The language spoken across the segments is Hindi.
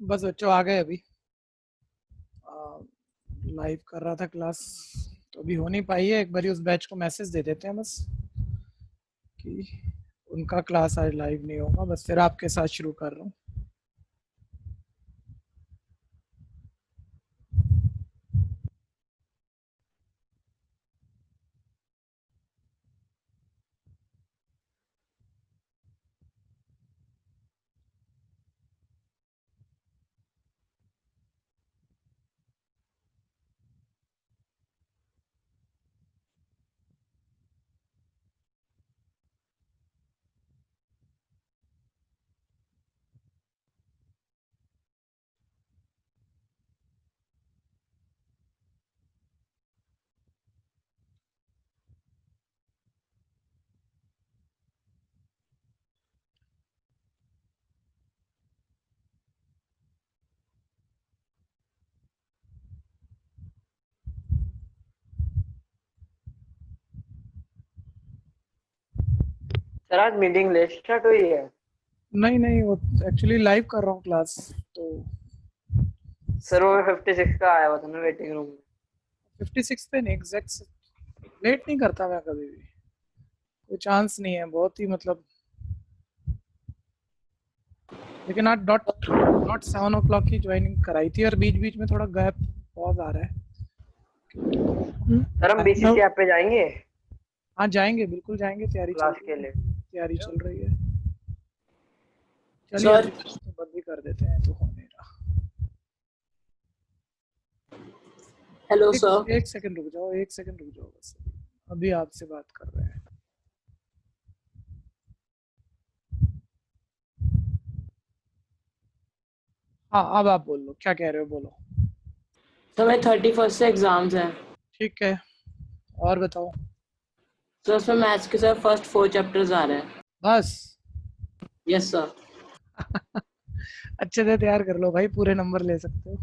बस बच्चों आ गए अभी। लाइव कर रहा था क्लास, तो अभी हो नहीं पाई है। एक बारी उस बैच को मैसेज दे देते हैं बस कि उनका क्लास आज लाइव नहीं होगा। बस फिर आपके साथ शुरू कर रहा हूँ। सर आज मीटिंग लेट स्टार्ट हुई है। नहीं नहीं, वो एक्चुअली लाइव कर रहा हूँ क्लास तो। सर वो 56 का आया हुआ था ना वेटिंग रूम में। 56 पे नहीं, एग्जैक्ट लेट नहीं करता मैं कभी भी, कोई चांस नहीं है। बहुत ही मतलब, लेकिन आज डॉट डॉट 7 o'clock की ज्वाइनिंग कराई थी और बीच बीच में थोड़ा गैप पॉज आ रहा है। सर हम बीसीसी ऐप पे जाएंगे हाँ जाएंगे, बिल्कुल जाएंगे। तैयारी चल क्लास रही के है, लिए। तैयारी चल रही है। चलिए सर अभी तो बंद ही कर देते हैं, तो हो नहीं रहा। Hello sir. एक सेकंड रुक जाओ, एक सेकंड रुक जाओ बस। अभी आपसे बात कर रहे हैं। हाँ अब आप बोल लो, क्या कह रहे हो, बोलो। सर मेरे 31st से एग्जाम्स हैं। ठीक है, और बताओ। सर उसमें मैथ्स के सर फर्स्ट 4 चैप्टर्स आ रहे हैं। बस यस सर। अच्छे से तैयार कर लो भाई, पूरे नंबर ले सकते हो।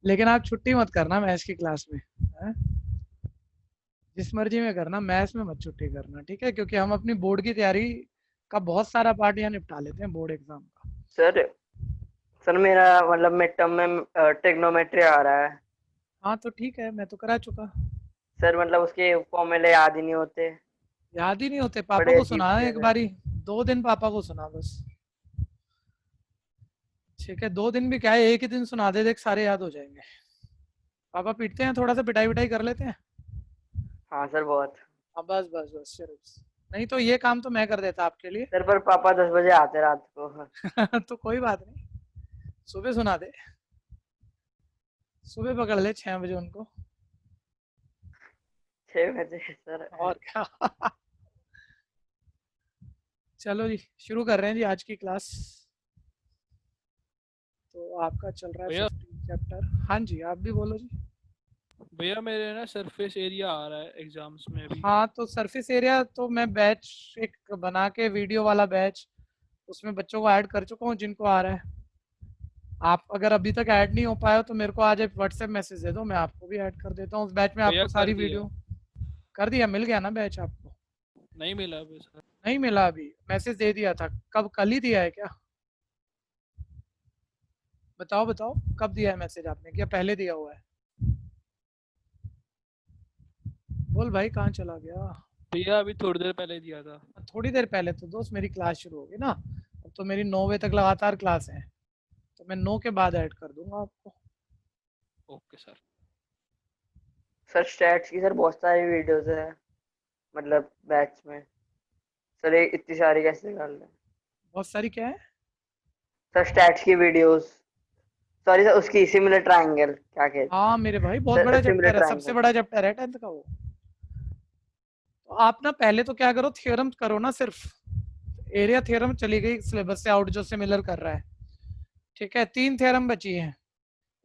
लेकिन आप छुट्टी मत करना मैथ्स की क्लास में, है? जिस मर्जी में करना, मैथ्स में मत छुट्टी करना, ठीक है? क्योंकि हम अपनी बोर्ड की तैयारी का बहुत सारा पार्ट यहाँ निपटा लेते हैं, बोर्ड एग्जाम का। सर सर मेरा मतलब मिड टर्म में ट्रिग्नोमेट्री आ रहा है। हाँ तो ठीक है, मैं तो करा चुका। सर मतलब उसके फॉर्मूले याद ही नहीं होते। याद ही नहीं होते? पापा बड़े को अजीब सुना से एक है। बारी, 2 दिन पापा को सुना बस। ठीक है, 2 दिन भी क्या है, एक ही दिन सुना दे, देख सारे याद हो जाएंगे। पापा पीटते हैं, थोड़ा सा पिटाई विटाई कर लेते हैं। हाँ सर बहुत। हाँ बस बस बस, चलो बस। नहीं तो ये काम तो मैं कर देता आपके लिए। सर पर पापा 10 बजे आते रात को। तो कोई बात नहीं, सुबह सुना दे। सुबह पकड़ ले 6 बजे उनको। 6 बजे सर। और क्या। चलो जी, शुरू कर रहे हैं जी आज की क्लास। तो आपका चल रहा है भैया 15 चैप्टर। हाँ जी, आप भी बोलो जी। भैया मेरे ना सरफेस एरिया आ रहा है एग्जाम्स में अभी। हाँ तो सरफेस एरिया तो मैं बैच एक बना के, वीडियो वाला बैच, उसमें बच्चों को ऐड कर चुका हूँ जिनको आ रहा है। आप अगर अभी तक ऐड नहीं हो पाए हो तो मेरे को आज एक व्हाट्सएप मैसेज दे दो, मैं आपको भी ऐड कर देता हूँ उस बैच में। भैया आपको कर सारी दिया। वीडियो कर दिया, मिल गया ना बैच आपको? नहीं मिला अभी सर। नहीं मिला अभी? मैसेज दे दिया था कब, कल ही दिया है क्या? बताओ बताओ, कब दिया है मैसेज आपने, क्या पहले दिया हुआ है? बोल भाई, कहाँ चला गया? भैया अभी थोड़ी देर पहले दिया था। थोड़ी देर पहले तो दोस्त मेरी क्लास शुरू होगी ना। अब तो मेरी 9 बजे तक लगातार क्लास है, तो मैं 9 के बाद ऐड कर दूंगा आपको। Okay sir. सर स्टैट्स की सर बहुत सारी वीडियोस है मतलब बैच में। सर ये इतनी सारी कैसे कर ले। बहुत सारी क्या है? सर स्टैट्स की वीडियोस। सॉरी सर उसकी सिमिलर ट्रायंगल क्या कहते। हाँ मेरे भाई, बहुत सर बड़ा सिमिलर चैप्टर है, सबसे ट्रायंगल। बड़ा चैप्टर है 10th का वो। तो आप ना पहले तो क्या करो, थ्योरम करो ना सिर्फ। एरिया थ्योरम चली गई सिलेबस से आउट, जो सिमिलर कर रहा है। ठीक है, 3 थ्योरम बची हैं।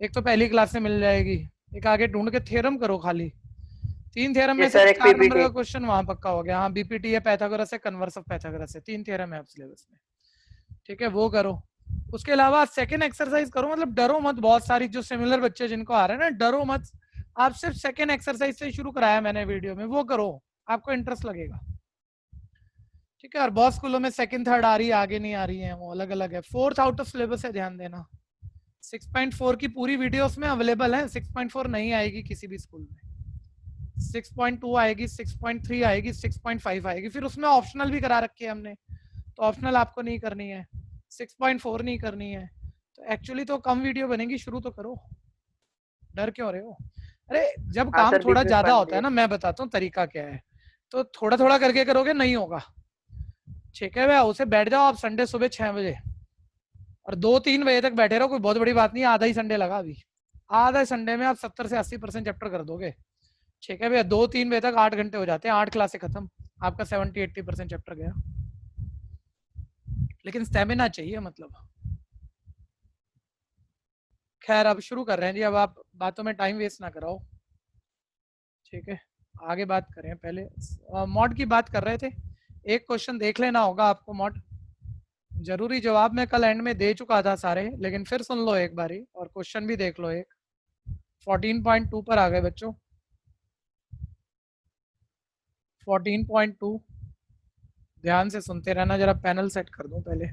एक तो पहली क्लास से मिल जाएगी, एक आगे ढूंढ के थ्योरम करो खाली। 3 थ्योरम ये में से सर एक 4 नंबर पीपीटी। का क्वेश्चन वहां पक्का हो गया। हाँ बीपीटी है, पैथागोरस है, कन्वर्स ऑफ पैथागोरस है, 3 थ्योरम है अब सिलेबस में। ठीक है, वो करो। उसके अलावा सेकंड एक्सरसाइज करो, मतलब डरो मत। बहुत सारी जो सिमिलर बच्चे जिनको आ रहे हैं ना, डरो मत। आप सिर्फ सेकंड एक्सरसाइज से शुरू कराया मैंने वीडियो में, वो करो, आपको इंटरेस्ट लगेगा। ठीक है, और बहुत स्कूलों में सेकंड थर्ड आ रही है, आगे नहीं आ रही है, वो अलग अलग है। फोर्थ आउट ऑफ सिलेबस है, ध्यान देना। 6.4 की पूरी वीडियो उसमें अवेलेबल है, 6.4 नहीं आएगी किसी भी स्कूल में, 6.2 आएगी, 6.3 आएगी, 6.5 आएगी, फिर उसमें ऑप्शनल भी करा रखी है हमने, तो ऑप्शनल आपको नहीं करनी है, 6.4 नहीं करनी है, तो एक्चुअली तो कम वीडियो बनेगी, शुरू तो करो, डर क्यों रहे हो? अरे जब हाँ काम सर, थोड़ा बीच में ज्यादा फन होता है ना, मैं बताता हूँ तरीका क्या है, तो थोड़ा थोड़ा करके करोगे नहीं होगा, ठीक है भैया, उसे बैठ जाओ आप संडे सुबह 6 बजे और 2-3 बजे तक बैठे रहो, कोई बहुत बड़ी बात नहीं है, आधा ही संडे लगा अभी, आधा संडे में आप 70 से 80% चैप्टर कर दोगे, ठीक है भैया, 2-3 बजे तक 8 घंटे हो जाते हैं, 8 क्लासे खत्म, आपका 70-80% चैप्टर गया, लेकिन स्टेमिना चाहिए मतलब। खैर अब शुरू कर रहे हैं जी, अब आप बातों में टाइम वेस्ट ना कराओ, ठीक है, आगे बात करें, पहले मॉड की बात कर रहे थे, एक क्वेश्चन देख लेना होगा आपको मॉड, जरूरी जवाब मैं कल एंड में दे चुका था सारे, लेकिन फिर सुन लो एक बारी और क्वेश्चन भी देख लो, एक 14.2 पर आ गए बच्चों, 14.2 ध्यान से सुनते रहना, जरा पैनल सेट कर दूं पहले,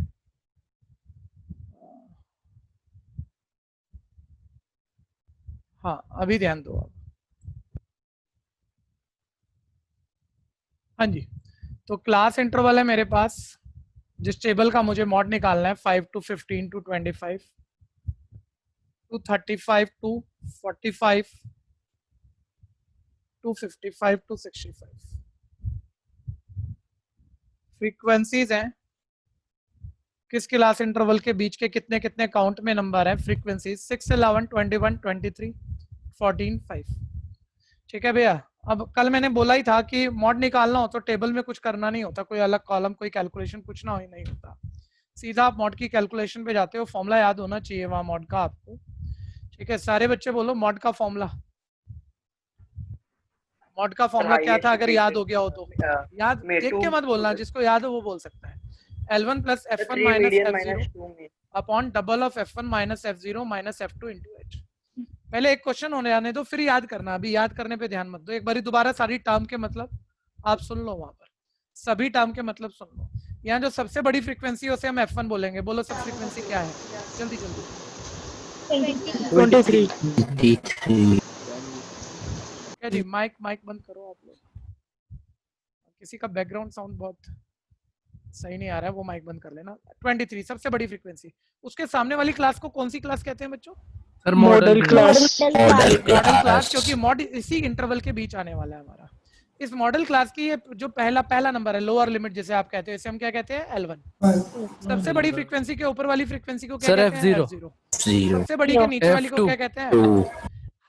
हाँ अभी ध्यान दो आप, हाँ जी, तो क्लास इंटरवल है मेरे पास, जिस टेबल का मुझे मॉड निकालना है, 5 to 15 to 25 to 35 to 45 to 55 to 65 frequencies हैं, किस क्लास इंटरवल के बीच के कितने कितने काउंट में नंबर हैं, फ्रीक्वेंसीज 6, 11, 21, 23, 14, 5, ठीक है भैया। अब कल मैंने बोला ही था कि मॉड निकालना हो तो टेबल में कुछ करना नहीं होता, कोई अलग कॉलम कोई कैलकुलेशन कुछ ना हो नहीं होता, सीधा आप मॉड की कैलकुलेशन पे जाते हो, फॉर्मूला याद होना चाहिए वहां मॉड का आपको, ठीक है, सारे बच्चे बोलो मॉड का फॉर्मूला, मॉड का फॉर्मूला क्या था अगर याद हो गया हो तो, याद देख के मत बोलना, जिसको याद हो वो बोल सकता है, L1 plus F1 3 minus median F0 minus 2 mean. Upon double of F1 minus F0 minus F2 into H। पहले एक क्वेश्चन होने आने दो, फिर याद करना, अभी याद करने पे ध्यान मत दो, एक बारी दोबारा सारी टर्म के मतलब आप सुन लो, वहां पर सभी टर्म के मतलब सुन लो, यहाँ जो सबसे बड़ी फ्रीक्वेंसी उसे हम F1 बोलेंगे, बोलो सब फ्रीक्वेंसी क्या है, जल्दी जल्दी 23। क्या जी, माइक बंद करो आप लोग, किसी का बैकग्राउंड साउंड बहुत सही नहीं आ रहा है, वो माइक बंद कर लेना। 23 सबसे बड़ी फ्रीक्वेंसी, उसके सामने वाली क्लास को कौन सी क्लास कहते हैं बच्चों? Sir model class. Model class, क्योंकि मॉड इसी इंटरवल के बीच आने वाला है हमारा, इस मॉडल क्लास की ये जो पहला नंबर है, लोअर लिमिट जिसे आप कहते हो, इसे हम क्या कहते हैं, L1। सबसे बड़ी फ्रीक्वेंसी के ऊपर वाली फ्रीक्वेंसी को क्या कहते हैं, F0। सबसे बड़ी के नीचे वाली को क्या कहते हैं, F2।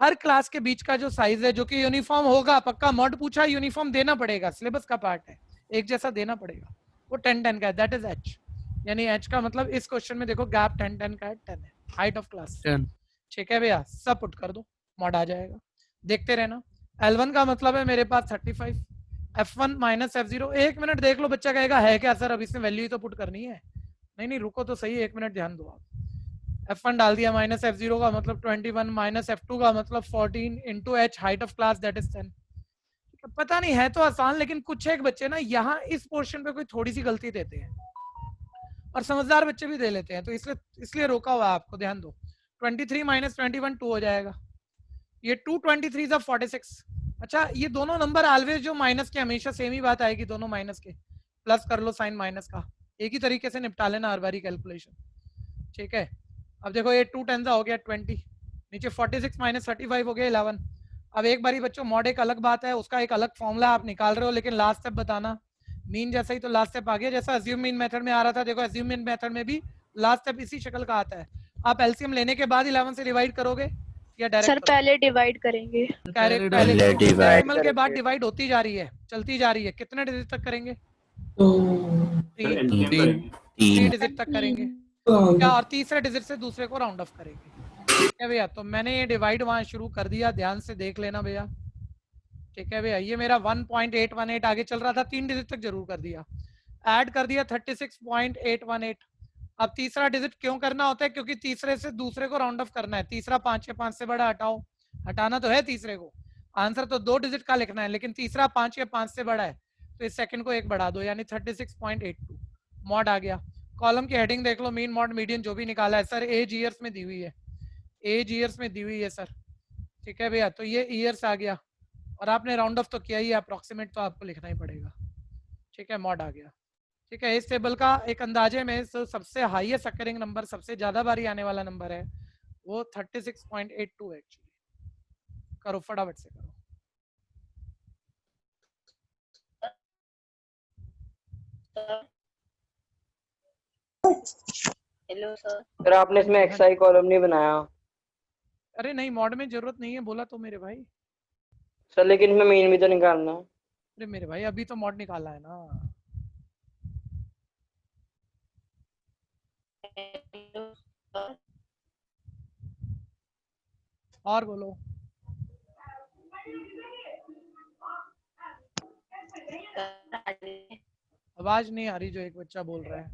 हर क्लास के बीच का जो साइज है, जो कि यूनिफॉर्म होगा, पक्का मॉड पूछा, यूनिफॉर्म देना पड़ेगा, सिलेबस का पार्ट है, एक जैसा देना पड़ेगा, वो 10-10 का है, दैट इज H, यानी H का मतलब इस क्वेश्चन में देखो गैप 10-10 का है, 10 है हाइट ऑफ क्लास, ठीक है भैया, सब पुट कर दो, मॉड आ जाएगा, देखते रहना। L1 का मतलब है मेरे पास 35, F1 minus F0, एक मिनट देख लो, बच्चा कहेगा है क्या सर, अब इसमें वैल्यू ही तो पुट करनी है, नहीं रुको तो सही, एक मिनट ध्यान दो आप, F1 डाल दिया, माइनस F0 का मतलब 21, माइनस F2 का मतलब 14 into H height of class that is 10। पता नहीं है तो आसान, लेकिन कुछ एक बच्चे ना यहाँ इस पोर्शन पे कोई थोड़ी सी गलती देते हैं, और समझदार बच्चे भी दे लेते हैं, तो इसलिए रोका हुआ है आपको, ध्यान दो। 23 माइनस 21 2 हो जाएगा, ये 223 of 46। अच्छा, ये दोनों नंबर ऑलवेज जो माइनस के, हमेशा सेम ही बात आएगी, दोनों माइनस के, प्लस कर लो साइन माइनस का, एक ही तरीके से निपटा लेना हर बारी कैलकुलेशन, ठीक है। अब देखो ये 2 10 हो गया 20, नीचे 46 माइनस 35 हो गया 11। अब एक बारी बच्चों मॉड एक अलग बात है, उसका एक अलग फॉर्मूला आप निकाल रहे हो, लेकिन लास्ट स्टेप बताना, मीन जैसा ही तो लास्ट स्टेप आ गया, जैसा अज्यूम मीन मेथड में आ रहा था, देखो अज्यूम मीन मेथड में भी लास्ट स्टेप इसी शक्ल का आता है। आप एलसीएम लेने के बाद 11 से डिवाइड करोगे या डायरेक्ट? सर पहले डिवाइड करेंगे, पहले डेसिमल के बाद डिवाइड होती जा रही है, चलती जा रही है, कितने डिजिट तक करेंगे? 3 डिजिट तक करेंगे क्या, और तीसरे डिजिट से दूसरे को राउंड ऑफ करेंगे, ठीक है भैया। तो मैंने ये डिवाइड वहां शुरू कर दिया, ध्यान से देख लेना भैया, ठीक है भैया। ये मेरा 1.818 आगे चल रहा था, 3 डिजिट तक जरूर कर दिया, ऐड कर दिया 36.818। अब तीसरा डिजिट क्यों करना होता है, क्योंकि तीसरे से दूसरे को राउंड ऑफ करना है, तीसरा 5 के 5 से बड़ा हटाओ, हटाना तो है तीसरे को, आंसर तो 2 डिजिट का लिखना है, लेकिन तीसरा 5 के 5 से बड़ा है, तो इस सेकंड को 1 बढ़ा दो, यानी 36.82 मॉड आ गया। कॉलम की हेडिंग देख लो, मीन मॉड मीडियन जो भी निकाला है सर, एज ईयर्स में दी हुई है, एज ईयर्स में दी हुई है सर, ठीक है भैया। तो ये ईयर्स आ गया, और आपने राउंड ऑफ तो किया ही, अप्रोक्सीमेट तो आपको लिखना ही पड़ेगा, ठीक है। मॉड आ गया, ठीक है। इस टेबल का एक अंदाजे में सबसे हाईएस्ट अकरिंग नंबर, सबसे ज्यादा बारी आने वाला नंबर है वो 36.82 है एक्चुअली। करो फटाफट से करो। Hello sir. सर आपने इसमें एक्सआई कॉलम नहीं बनाया। अरे नहीं, मॉड में जरूरत नहीं है, बोला तो मेरे भाई। सर लेकिन इसमें मीन भी तो निकालना है। अरे मेरे भाई अभी तो मॉड निकाला है ना। Hello sir. और बोलो। आवाज नहीं आ रही जो एक बच्चा बोल रहा है,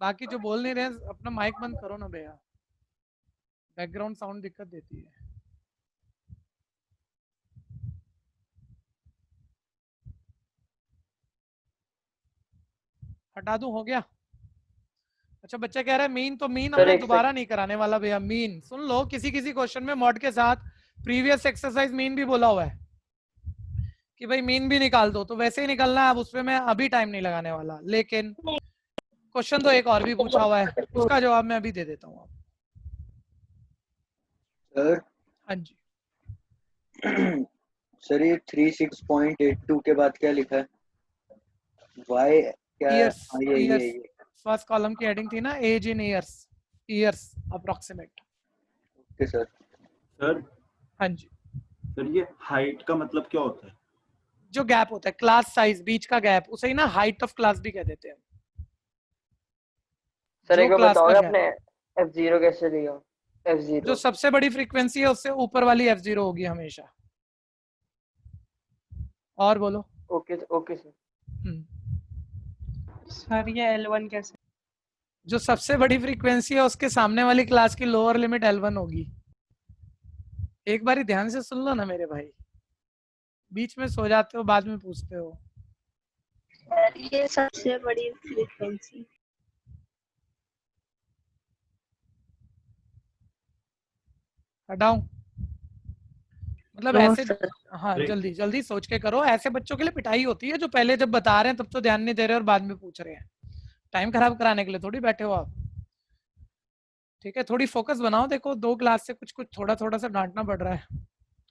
बाकी जो बोल नहीं रहे अपना माइक बंद करो ना भैया, बैकग्राउंड साउंड दिक्कत देती है। हटा दूं, हो गया। अच्छा बच्चा कह रहा है मीन, तो मीन सर हमने एक दोबारा नहीं कराने वाला भैया। मीन सुन लो, किसी किसी क्वेश्चन में मॉड के साथ प्रीवियस एक्सरसाइज मीन भी बोला हुआ है कि भाई मीन भी निकाल दो, तो वैसे ही निकलना है। अब उसमें मैं अभी टाइम नहीं लगाने वाला, लेकिन क्वेश्चन तो एक और भी पूछा हुआ है, उसका जवाब मैं अभी दे देता हूँ। सर हाँ जी सर ये 36.82 के बाद क्या लिखा है? वाई क्या है? ईयर्स, हाँ, ये ईयर्स ये फर्स्ट कॉलम की हेडिंग थी ना, age in years, years approximate. Okay sir. Sir हाँ जी, सर ये हाइट का मतलब क्या होता है? जो गैप होता है, क्लास साइज, बीच का गैप, उसे ही ना हाइट ऑफ क्लास भी कह देते हैं। सर जो एक बार क्लास का बताओगे गैप, आपने F0 कैसे लिया? जो F0 सबसे बड़ी फ्रीक्वेंसी है उससे ऊपर वाली F0 होगी हमेशा। और बोलो। Okay okay sir. सर ये L1 कैसे? जो सबसे बड़ी फ्रीक्वेंसी है उसके सामने वाली क्लास की लोअर लिमिट L1 होगी। एक बारी ध्यान से सुन लो ना मेरे भाई, बीच में सो जाते हो, बाद में पूछते हो। सर ये सबसे बड़ी फ्रीक्वेंसी। हटाऊं? मतलब नो ऐसे, सर। हाँ अरे। जल्दी जल्दी सोच के करो। ऐसे बच्चों के लिए पिटाई होती है जो पहले जब बता रहे हैं तब तो ध्यान नहीं दे रहे और बाद में पूछ रहे हैं। टाइम खराब कराने के लिए थोड़ी बैठे हो आप, ठीक है। थोड़ी फोकस बनाओ। देखो 2 क्लास से कुछ कुछ थोड़ा थोड़ा सा डांटना पड़ रहा है,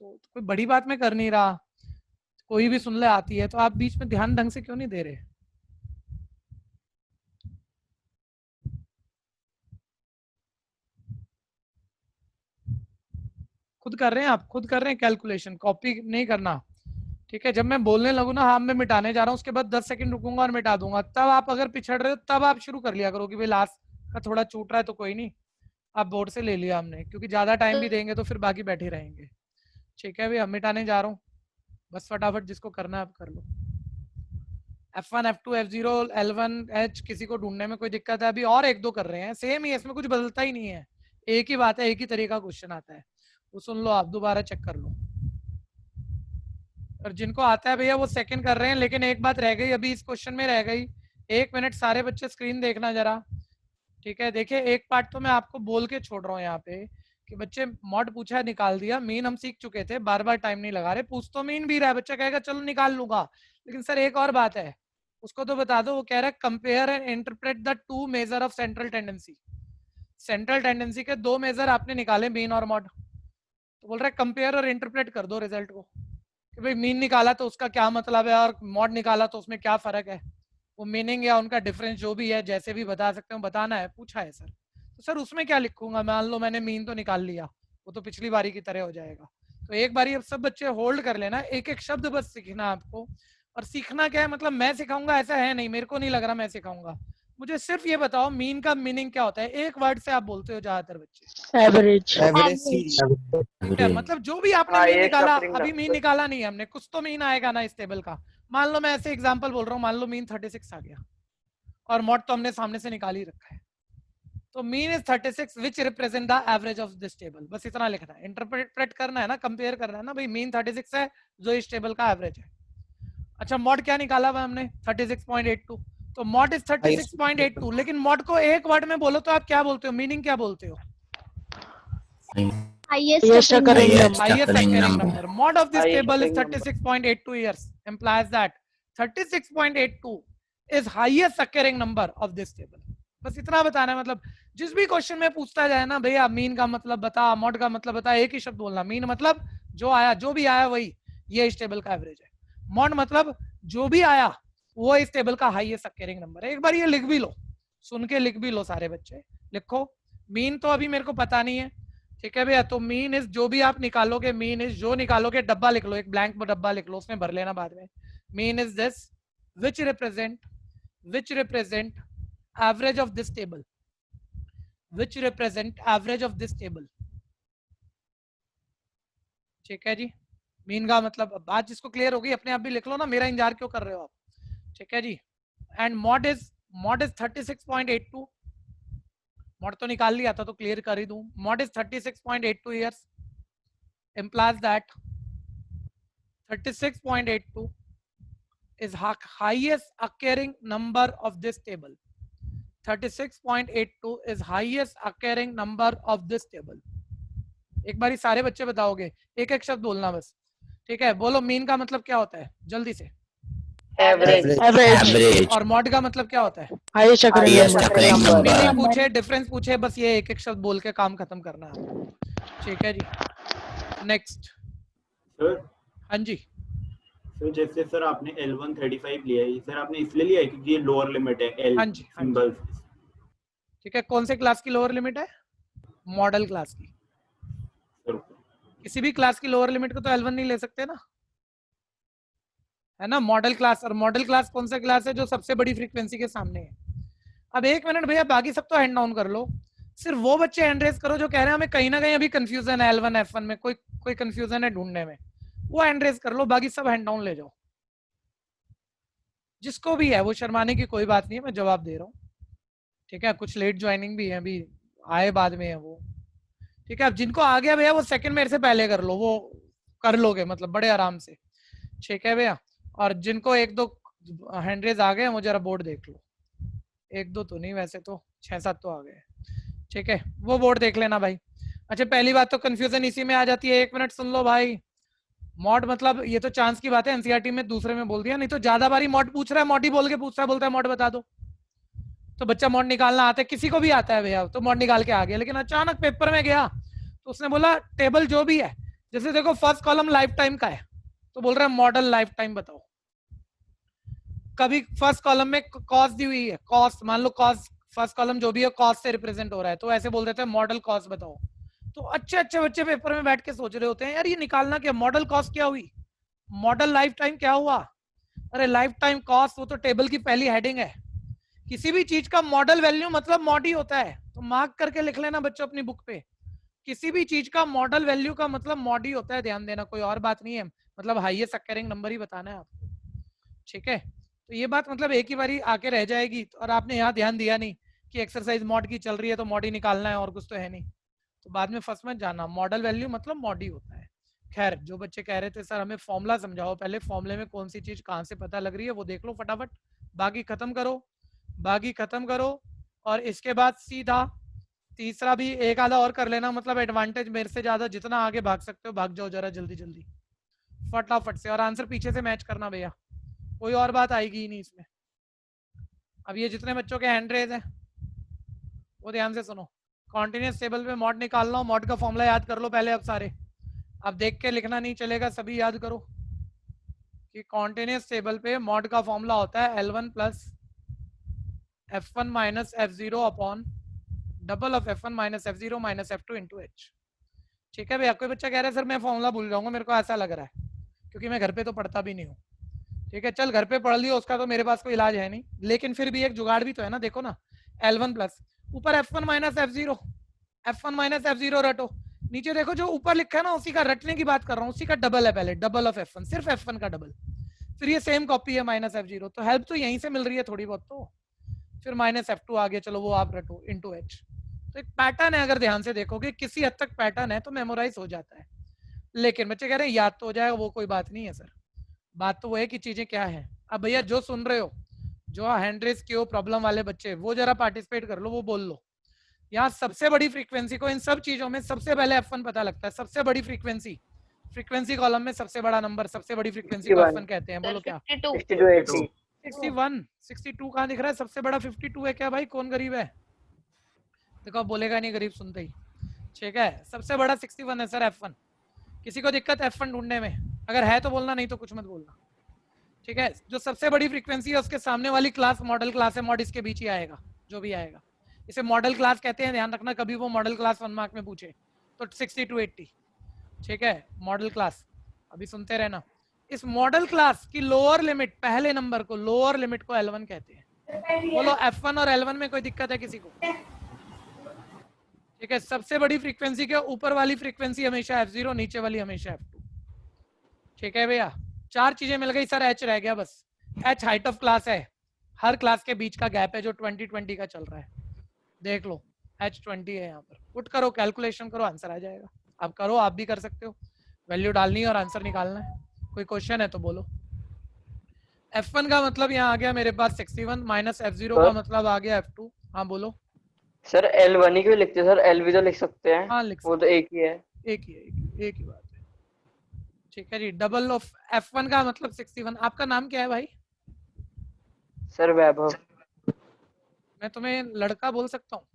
तो कोई बड़ी बात में कर नहीं रहा, कोई भी सुन ले आती है, तो आप बीच में ध्यान ढंग से क्यों नहीं दे रहे? खुद कर रहे हैं आप, खुद कर रहे हैं कैलकुलेशन, कॉपी नहीं करना, ठीक है। जब मैं बोलने लगूँ ना हाँ मैं मिटाने जा रहा हूँ, उसके बाद 10 सेकंड रुकूंगा और मिटा दूंगा। तब आप अगर पिछड़ रहे हो तब आप शुरू कर लिया करो कि भाई लास्ट का थोड़ा छूट रहा है तो कोई नहीं, आप बोर्ड से ले लिया हमने, क्योंकि ज्यादा टाइम भी देंगे तो फिर बाकी बैठे रहेंगे, ठीक है। भाई हम मिटाने जा रहा हूँ, बस फटाफट जिसको करना है आप कर लो। F1 F2 F0 L1 H, किसी को ढूंढने में कोई दिक्कत है? अभी और 1-2 कर रहे हैं, सेम ही है, इसमें कुछ बदलता ही नहीं है, एक ही बात है, एक ही तरीका क्वेश्चन आता है, वो सुन लो आप, दोबारा चेक कर लो। और जिनको आता है भैया वो सेकंड कर रहे हैं, लेकिन एक बात रह गई अभी इस क्वेश्चन में रह गई। 1 मिनट सारे बच्चे स्क्रीन देखना जरा, ठीक है। देखिए एक पार्ट तो मैं आपको बोल के छोड़ रहा हूँ यहाँ पे कि बच्चे मॉड पूछा है निकाल दिया, मीन हम सीख चुके थे, बार बार टाइम नहीं लगा रहे। पूछ तो मीन भी रहा है, बच्चा कहेगा चलो निकाल लूंगा, लेकिन सर एक और बात है उसको तो बता दो। वो कह रहा है compare and interpret the 2 measure of central tendency. Central tendency के 2 मेजर आपने निकाले, मीन और मॉड, तो बोल रहा है कंपेयर और इंटरप्रेट कर दो रिजल्ट को कि भाई मीन निकाला तो उसका क्या मतलब है और मॉड निकाला तो उसमें क्या फर्क है, वो मीनिंग या उनका डिफरेंस जो भी है जैसे भी बता सकते हो बताना है, पूछा है सर। तो सर उसमें क्या लिखूंगा? मान लो मैंने मीन तो निकाल लिया, वो तो पिछली बारी की तरह हो जाएगा। तो एक बारी अब सब बच्चे होल्ड कर लेना, एक एक शब्द बस सीखना आपको। और सीखना क्या है मतलब मैं सिखाऊंगा ऐसा है नहीं, मेरे को नहीं लग रहा मैं सिखाऊंगा। मुझे सिर्फ ये बताओ मीन का मीनिंग क्या होता है, एक वर्ड से आप बोलते हो ज्यादातर बच्चे, एवरेज। ठीक है। मतलब जो भी आपने हाँ मीन ये निकाला, शफरिंग अभी मीन निकाला नहीं है हमने, कुछ तो मीन आएगा ना इस टेबल का। मान लो मैं ऐसे एग्जांपल बोल रहा हूँ, मान लो मीन 36 आ गया और मॉड तो हमने सामने से निकाल ही रखा है, तो mean is 36 which represent the average of this table. बस इतना लिखना है, इंटरप्रेट करना है ना, कंपेयर करना है ना भाई, मीन 36 है जो इस टेबल का एवरेज है। अच्छा मॉड क्या निकाला हुआ हमने? 36.82, तो मॉड इज 36.82, लेकिन मॉड को एक वर्ड में बोलो तो आप क्या बोलते हो, मीनिंग क्या बोलते हो? Highest occurring number. Highest occurring number. Mod of this Highest table is occurring number. 36.82 years. Implies that 36.82 is highest occurring number of this table. बस इतना बताना है, मतलब जिस भी क्वेश्चन में पूछता जाए ना भैया मीन का मतलब बता, मॉड का मतलब बता, एक ही शब्द बोलना। मीन मतलब जो आया, जो भी आया वही, ये इस टेबल का एवरेज है। मॉड मतलब जो भी आया वो इस टेबल का हाईएस्ट अक्यूरिंग नंबर है। एक बार ये लिख भी लो, सुन के लिख भी लो सारे बच्चे, लिखो। मीन तो अभी मेरे को पता नहीं है, ठीक है भैया। तो मीन इज जो भी आप निकालोगे, मीन इज जो निकालोगे, डब्बा लिख लो, एक ब्लैंक डब्बा लिख लो, उसमें भर लेना बाद में। Mean is this which represent average of this table, which represent average of this table, ठीक है जी। मीन का मतलब बात जिसको क्लियर होगी अपने आप भी लिख लो ना, मेरा इंतजार क्यों कर रहे हो आप, ठीक है जी। एंड मॉड इज 36.82, मॉड तो निकाल लिया था तो क्लियर कर ही दूं। Mod is 36.82 years, implies that 36.82 is highest occurring number of this table. 36.82 is highest occurring number of this table. एक बारी सारे बच्चे बताओगे, एक एक शब्द बोलना बस, ठीक है। बोलो मीन का मतलब क्या होता है जल्दी से। एवरेज। और मॉड का मतलब क्या होता है? Highest occurring number. मीनिंग पूछे, डिफरेंस पूछे, बस ये एक एक शब्द बोल के काम खत्म करना है, ठीक है जी। नेक्स्ट सर हाँ जी। सर जैसे सर आपने L135 लिया है सर, आपने इसलिए लिया है क्योंकि ये लोअर लिमिट है L हाँ जी, हाँ जी। सिंबल। ठीक है, कौन से क्लास की लोअर लिमिट है? मॉडल क्लास की। सर किसी भी क्लास की लोअर लिमिट को तो L1 नहीं ले सकते ना, है ना। मॉडल क्लास, और मॉडल क्लास कौन सा क्लास है? जो सबसे बड़ी फ्रीक्वेंसी के सामने है। अब एक मिनट भैया, बाकी सब तो हैंड डाउन कर लो, सिर्फ वो बच्चे हैंड रेज करो जो कह रहे हैं हमें कहीं ना कहीं अभी कंफ्यूजन है L1 F1 में, कोई कंफ्यूजन है ढूंढने में, वो हैंड रेज कर लो, बाकी सब हैंड डाउन ले जाओ। जिसको भी है वो शर्माने की कोई बात नहीं है, मैं जवाब दे रहा हूँ, ठीक है। कुछ लेट ज्वाइनिंग भी है, अभी आए बाद में है वो, ठीक है। अब जिनको आ गया भैया वो सेकंड मेरे से पहले कर लो, वो कर लोगे मतलब बड़े आराम से, ठीक है भैया। और जिनको एक दो हैंड रेज आ गए वो जरा बोर्ड देख लो, एक दो तो नहीं, वैसे तो 6-7 तो आ गए, ठीक है। वो बोर्ड देख लेना भाई। अच्छा, पहली बात तो कंफ्यूजन इसी में आ जाती है, एक मिनट सुन लो भाई। मॉड मतलब ये तो चांस की बात है, एनसीईआरटी में दूसरे में बोल दिया, नहीं तो ज्यादा बारी मॉड पूछ रहा है, मॉड ही बोल के पूछ रहा है, बोलता है मॉड बता दो, तो बच्चा मॉड निकालना आता है, किसी को भी आता है भैया, तो मॉड निकाल के आ गया। लेकिन अचानक पेपर में गया तो उसने बोला टेबल जो भी है, जैसे देखो फर्स्ट कॉलम लाइफ टाइम का है तो बोल रहा है मॉडल लाइफ टाइम बताओ। कभी फर्स्ट कॉलम में कॉस्ट दी हुई है, कॉस्ट मान लो, कॉस्ट फर्स्ट कॉलम जो भी है कॉस्ट से रिप्रेजेंट हो रहा है, तो ऐसे बोल देते हैं मॉडल कॉस्ट बताओ। तो अच्छे अच्छे बच्चे पेपर में बैठ के सोच रहे होते हैं यार ये निकालना क्या, मॉडल कॉस्ट क्या हुई, मॉडल लाइफ टाइम क्या हुआ। अरे लाइफ टाइम कॉस्ट वो तो टेबल की पहली हेडिंग है। किसी भी चीज का मॉडल वैल्यू मतलब मॉड ही होता है, तो मार्क करके लिख लेना बच्चों अपनी बुक पे, किसी भी चीज का मॉडल वैल्यू का मतलब मॉड ही होता है, ध्यान देना, कोई और बात नहीं है, मतलब हाईएस्ट अक्यूरिंग नंबर ही बताना है आपको, ठीक है। तो ये बात मतलब एक ही बारी आके रह जाएगी, और आपने यहाँ ध्यान दिया नहीं कि एक्सरसाइज मॉड की चल रही है तो मॉड ही निकालना है और कुछ तो है नहीं, तो बाद में फर्स्ट में जाना, मॉडल वैल्यू मतलब मॉड ही होता है। खैर, जो बच्चे कह रहे थे सर हमें फॉर्मूला समझाओ, पहले फॉर्मूले में कौन सी चीज कहाँ से पता लग रही है वो देख लो फटाफट, बाकी खत्म करो, और इसके बाद सीधा तीसरा भी एक आधा और कर लेना, मतलब एडवांटेज मेरे से ज्यादा जितना आगे भाग सकते हो भाग जाओ जरा जल्दी फटाफट से, और आंसर पीछे से मैच करना भैया, कोई और बात आएगी ही नहीं इसमें। अब ये जितने बच्चों के हैंड रेज है वो ध्यान से सुनो, कॉन्टिन्यूस टेबल पे मॉड निकालना हो, मॉड का फॉर्मूला याद कर लो पहले, अब सारे अब देख के लिखना नहीं चलेगा, सभी याद करो कि कॉन्टिन्यूस टेबल पे मॉड का फॉर्मूला होता है L1 plus F1 minus F0 upon double of F1 minus F0 minus F2 into H, ठीक है भैया। कोई बच्चा कह रहा है सर मैं फॉर्मूला भूल जाऊंगा, मेरे को ऐसा लग रहा है क्योंकि मैं घर पे तो पढ़ता भी नहीं हूँ, ठीक है। चल घर पे पढ़ लियो, उसका तो मेरे पास कोई इलाज है नहीं, लेकिन फिर भी एक जुगाड़ भी तो है ना, देखो ना L1 प्लस ऊपर F1 माइनस F0 रटो, नीचे देखो जो ऊपर लिखा है ना उसी का रटने की बात कर रहा हूँ, उसी का डबल है पहले, डबल ऑफ F1, सिर्फ F1 का डबल, फिर ये सेम कॉपी है माइनस F0, तो हेल्प तो यहीं से मिल रही है थोड़ी बहुत, तो फिर माइनस F2 आ गया, चलो वो आप रटो इंटू H। तो एक पैटर्न है, अगर ध्यान से देखोगे किसी हद तक पैटर्न है तो मेमोराइज हो जाता है, लेकिन बच्चे कह रहे हैं याद तो हो जाएगा, वो कोई बात नहीं है सर, बात तो वो है कि चीजें क्या है। अब भैया जो सुन रहे हो, जो हैंड रेस किए हो प्रॉब्लम वाले बच्चे, वो जरा पार्टिसिपेट कर लो, वो बोल लो। यहाँ सबसे बड़ी फ्रीक्वेंसी को इन सब चीजों में सबसे पहले F1 पता लगता है। सबसे बड़ी फ्रीक्वेंसी, फ्रीक्वेंसी कॉलम में सबसे बड़ा नंबर, सबसे बड़ी फ्रीक्वेंसी को 61 F1 कहते हैं। बोलो क्या? 52 62 80 61 62 कहाँ दिख रहा है? सबसे बड़ा 52 है क्या भाई? कौन गरीब है? देखो बोलेगा नहीं गरीब सुनते ही, ठीक है। सबसे बड़ा 61 है सर F1। किसी को दिक्कत F1 ढूंढने में? अगर है तो बोलना, नहीं तो कुछ मत बोलना, ठीक है। जो सबसे बड़ी फ्रीक्वेंसी है उसके सामने वाली क्लास मॉडल क्लास है, मॉड इसके बीच ही आएगा जो भी आएगा। इसे मॉडल क्लास कहते हैं, ध्यान रखना कभी वो मॉडल क्लास 1 मार्क में पूछे तो 62 80, ठीक है। मॉडल क्लास अभी सुनते रहना। इस मॉडल क्लास की लोअर लिमिट, पहले नंबर को लोअर लिमिट को L1 कहते हैं। बोलो F1 और L1 में कोई दिक्कत है किसी को? ठीक है। सबसे बड़ी फ्रीक्वेंसी के ऊपर वाली फ्रीक्वेंसी हमेशा F0, नीचे वाली हमेशा F2, ठीक है भैया। 4 चीजें मिल गई सर, H रह गया बस। H हाइट ऑफ क्लास है, हर क्लास के बीच का गैप है जो 20-20 का चल रहा है, देख लो H 20 है। यहाँ पर पुट करो, कैलकुलेशन करो, आंसर आ जाएगा। आप करो, आप भी कर सकते हो, वैल्यू डालनी है और आंसर निकालना है। कोई क्वेश्चन है तो बोलो। F1 का मतलब यहाँ आ गया मेरे पास 61 माइनस F0 का मतलब आ गया F2। हाँ बोलो। सर L1 ही क्यों लिखते हैं सर? L भी तो लिख सकते हैं। हाँ लिख वो तो एक ही है। एक ही बात है, ठीक है जी। डबल ऑफ F1 का मतलब 61। आपका नाम क्या है भाई? सर वैभव। मैं तुम्हें लड़का बोल सकता हूँ?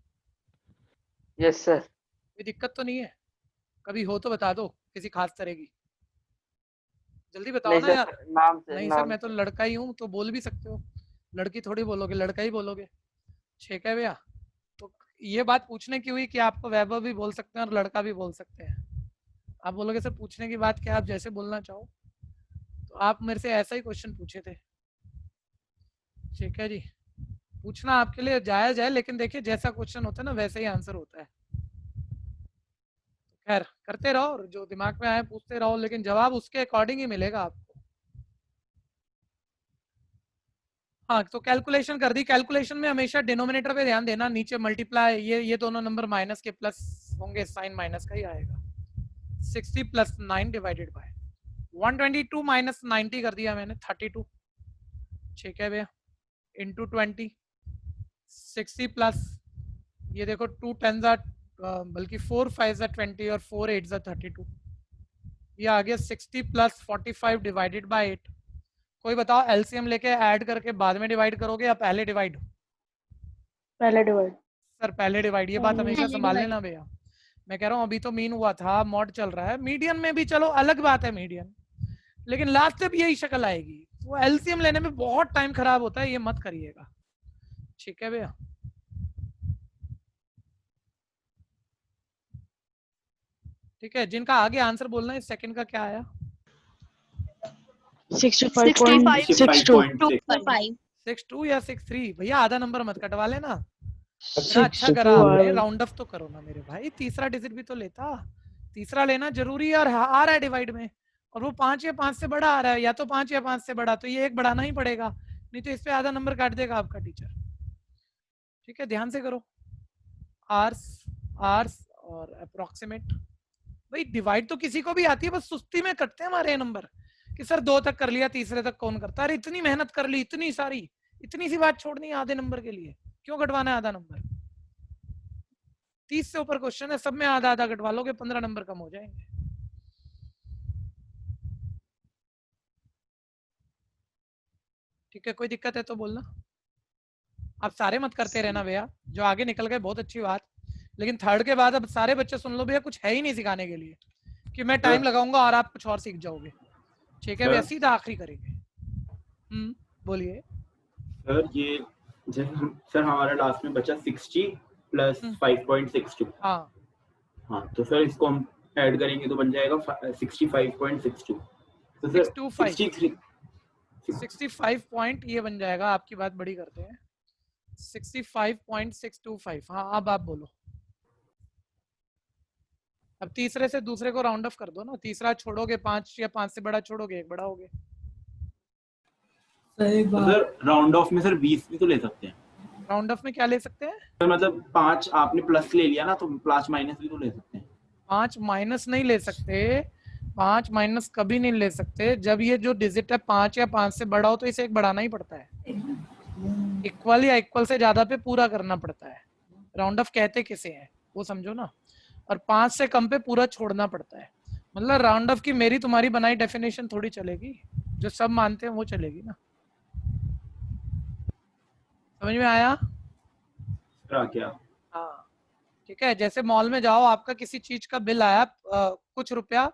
Yes sir. कोई दिक्कत तो नहीं है? कभी हो तो बता दो किसी खास तरह की, जल्दी बताओ नहीं ना सर, यार। नाम से नहीं सर, नाम मैं तो लड़का ही हूँ, तो बोल भी सकते हो। लड़की थोड़ी बोलोगे, लड़का ही बोलोगे, ठीक है भैया। तो ये बात पूछने की हुई कि आपको वैभव भी बोल सकते हैं और लड़का भी बोल सकते हैं। आप बोलोगे सर पूछने की बात क्या, आप जैसे बोलना चाहो। तो आप मेरे से ऐसा ही क्वेश्चन पूछे थे, ठीक है जी। पूछना आपके लिए जायज है, लेकिन देखिए जैसा क्वेश्चन होता है ना वैसे ही आंसर होता है। खैर करते रहो, और जो दिमाग में आए पूछते रहो, लेकिन जवाब उसके अकॉर्डिंग ही मिलेगा आपको। हाँ तो कैलकुलेशन कर दी। कैलकुलेशन में हमेशा डिनोमिनेटर पे ध्यान देना, नीचे मल्टीप्लाई, ये दोनों नंबर माइनस के प्लस होंगे, साइन माइनस का ही आएगा। 60 प्लस 9 डिवाइडेड बाय 122 माइनस 90 कर दिया मैंने 32, ठीक है भैया, इंटू 20। 60 प्लस ये देखो 2 10 बल्कि 4 5 20 और 4 8 32, ये आ गया 60 प्लस 45 डिवाइडेड बाय 8। कोई बताओ एलसीएम लेके ऐड करके बाद में डिवाइड करोगे या पहले डिवाइड? पहले डिवाइड। सर पहले डिवाइड, ये बात हमेशा संभाल लेना भैया। मैं कह रहा हूँ अभी तो मीन हुआ था, मॉड चल रहा है, मीडियन में भी चलो अलग बात है मीडियन, लेकिन लास्ट तक यही शक्ल आएगी। वो एलसीएम लेने में बहुत टाइम खराब होता है, ये मत करिएगा, ठीक है भैया। ठीक है, जिनका आगे आंसर बोलना है, सेकंड का क्या आया? 65.62 62 या 63? भैया आधा नंबर मत कटवा लेना, अच्छा अच्छा करा आपने, राउंड ऑफ तो करो ना मेरे भाई, तीसरा डिजिट भी तो लेता। तीसरा लेना जरूरी है, और आ रहा है डिवाइड में, और वो 5 या 5 से बड़ा आ रहा है, या तो 5 या 5 से बड़ा, तो ये एक बढ़ाना ही पड़ेगा, नहीं तो इस पे आधा नंबर काट देगा आपका टीचर। ठीक है, ध्यान से करो। आर्स और अप्रोक्सीमेट। भाई डिवाइड तो किसी को भी आती है, बस सुस्ती में कटते हैं हमारे नंबर कि सर 2 तक कर लिया, तीसरे तक कौन करता है? अरे इतनी मेहनत कर ली, इतनी सारी, इतनी सी बात छोड़नी है आधे नंबर के लिए, क्यों कटवाना है आधा नंबर? 30 से ऊपर क्वेश्चन है, सब में आधा आधा कटवा लोगे, 15 नंबर कम हो जाएंगे। ठीक है, कोई दिक्कत है तो बोलना। आप सारे मत करते रहना भैया, जो आगे निकल गए बहुत अच्छी बात, लेकिन थर्ड के बाद अब सारे बच्चे सुन लो भैया, कुछ है ही नहीं सिखाने के लिए कि मैं टाइम लगाऊंगा और आप कुछ और सीख जाओगे। ठीक है भैया, सीधा आखिरी करेंगे। बोलिए सर। ये सर हमारा लास्ट में बचा 60 प्लस 5.62। हाँ तो सर इसको हम ऐड करेंगे तो बन जाएगा 65.62। तो सर 65 पॉइंट ये बन जाएगा, आपकी बात बड़ी करते हैं, 65.625। हाँ अब आप बोलो। अब तीसरे से दूसरे को राउंड ऑफ कर दो ना, तीसरा छोड़ोगे 5 या 5 से बड़ा छोड़ोगे, एक बड़ा हो गया। सर राउंड ऑफ में सर 20 भी तो ले सकते हैं। राउंड ऑफ में क्या ले सकते हैं? सर मतलब 5 आपने प्लस ले लिया ना, तो प्लस माइनस भी तो ले सकते हैं। 5 माइनस नहीं ले सकते, 5 माइनस कभी नहीं ले सकते। जब ये जो डिजिट है 5 या 5 से बड़ा हो तो इसे एक बढ़ाना ही पड़ता है। इक्वल या इक्वल से ज्यादा पे पूरा करना पड़ता है। राउंड ऑफ कहते किसे हैं वो समझो ना, और 5 से कम पे पूरा छोड़ना पड़ता है। मतलब राउंड ऑफ की मेरी तुम्हारी बनाई डेफिनेशन थोड़ी चलेगी, जो सब मानते हैं वो चलेगी ना। समझ में आया? क्या? हाँ ठीक है। जैसे मॉल में जाओ, आपका किसी चीज का बिल आया कुछ रुपया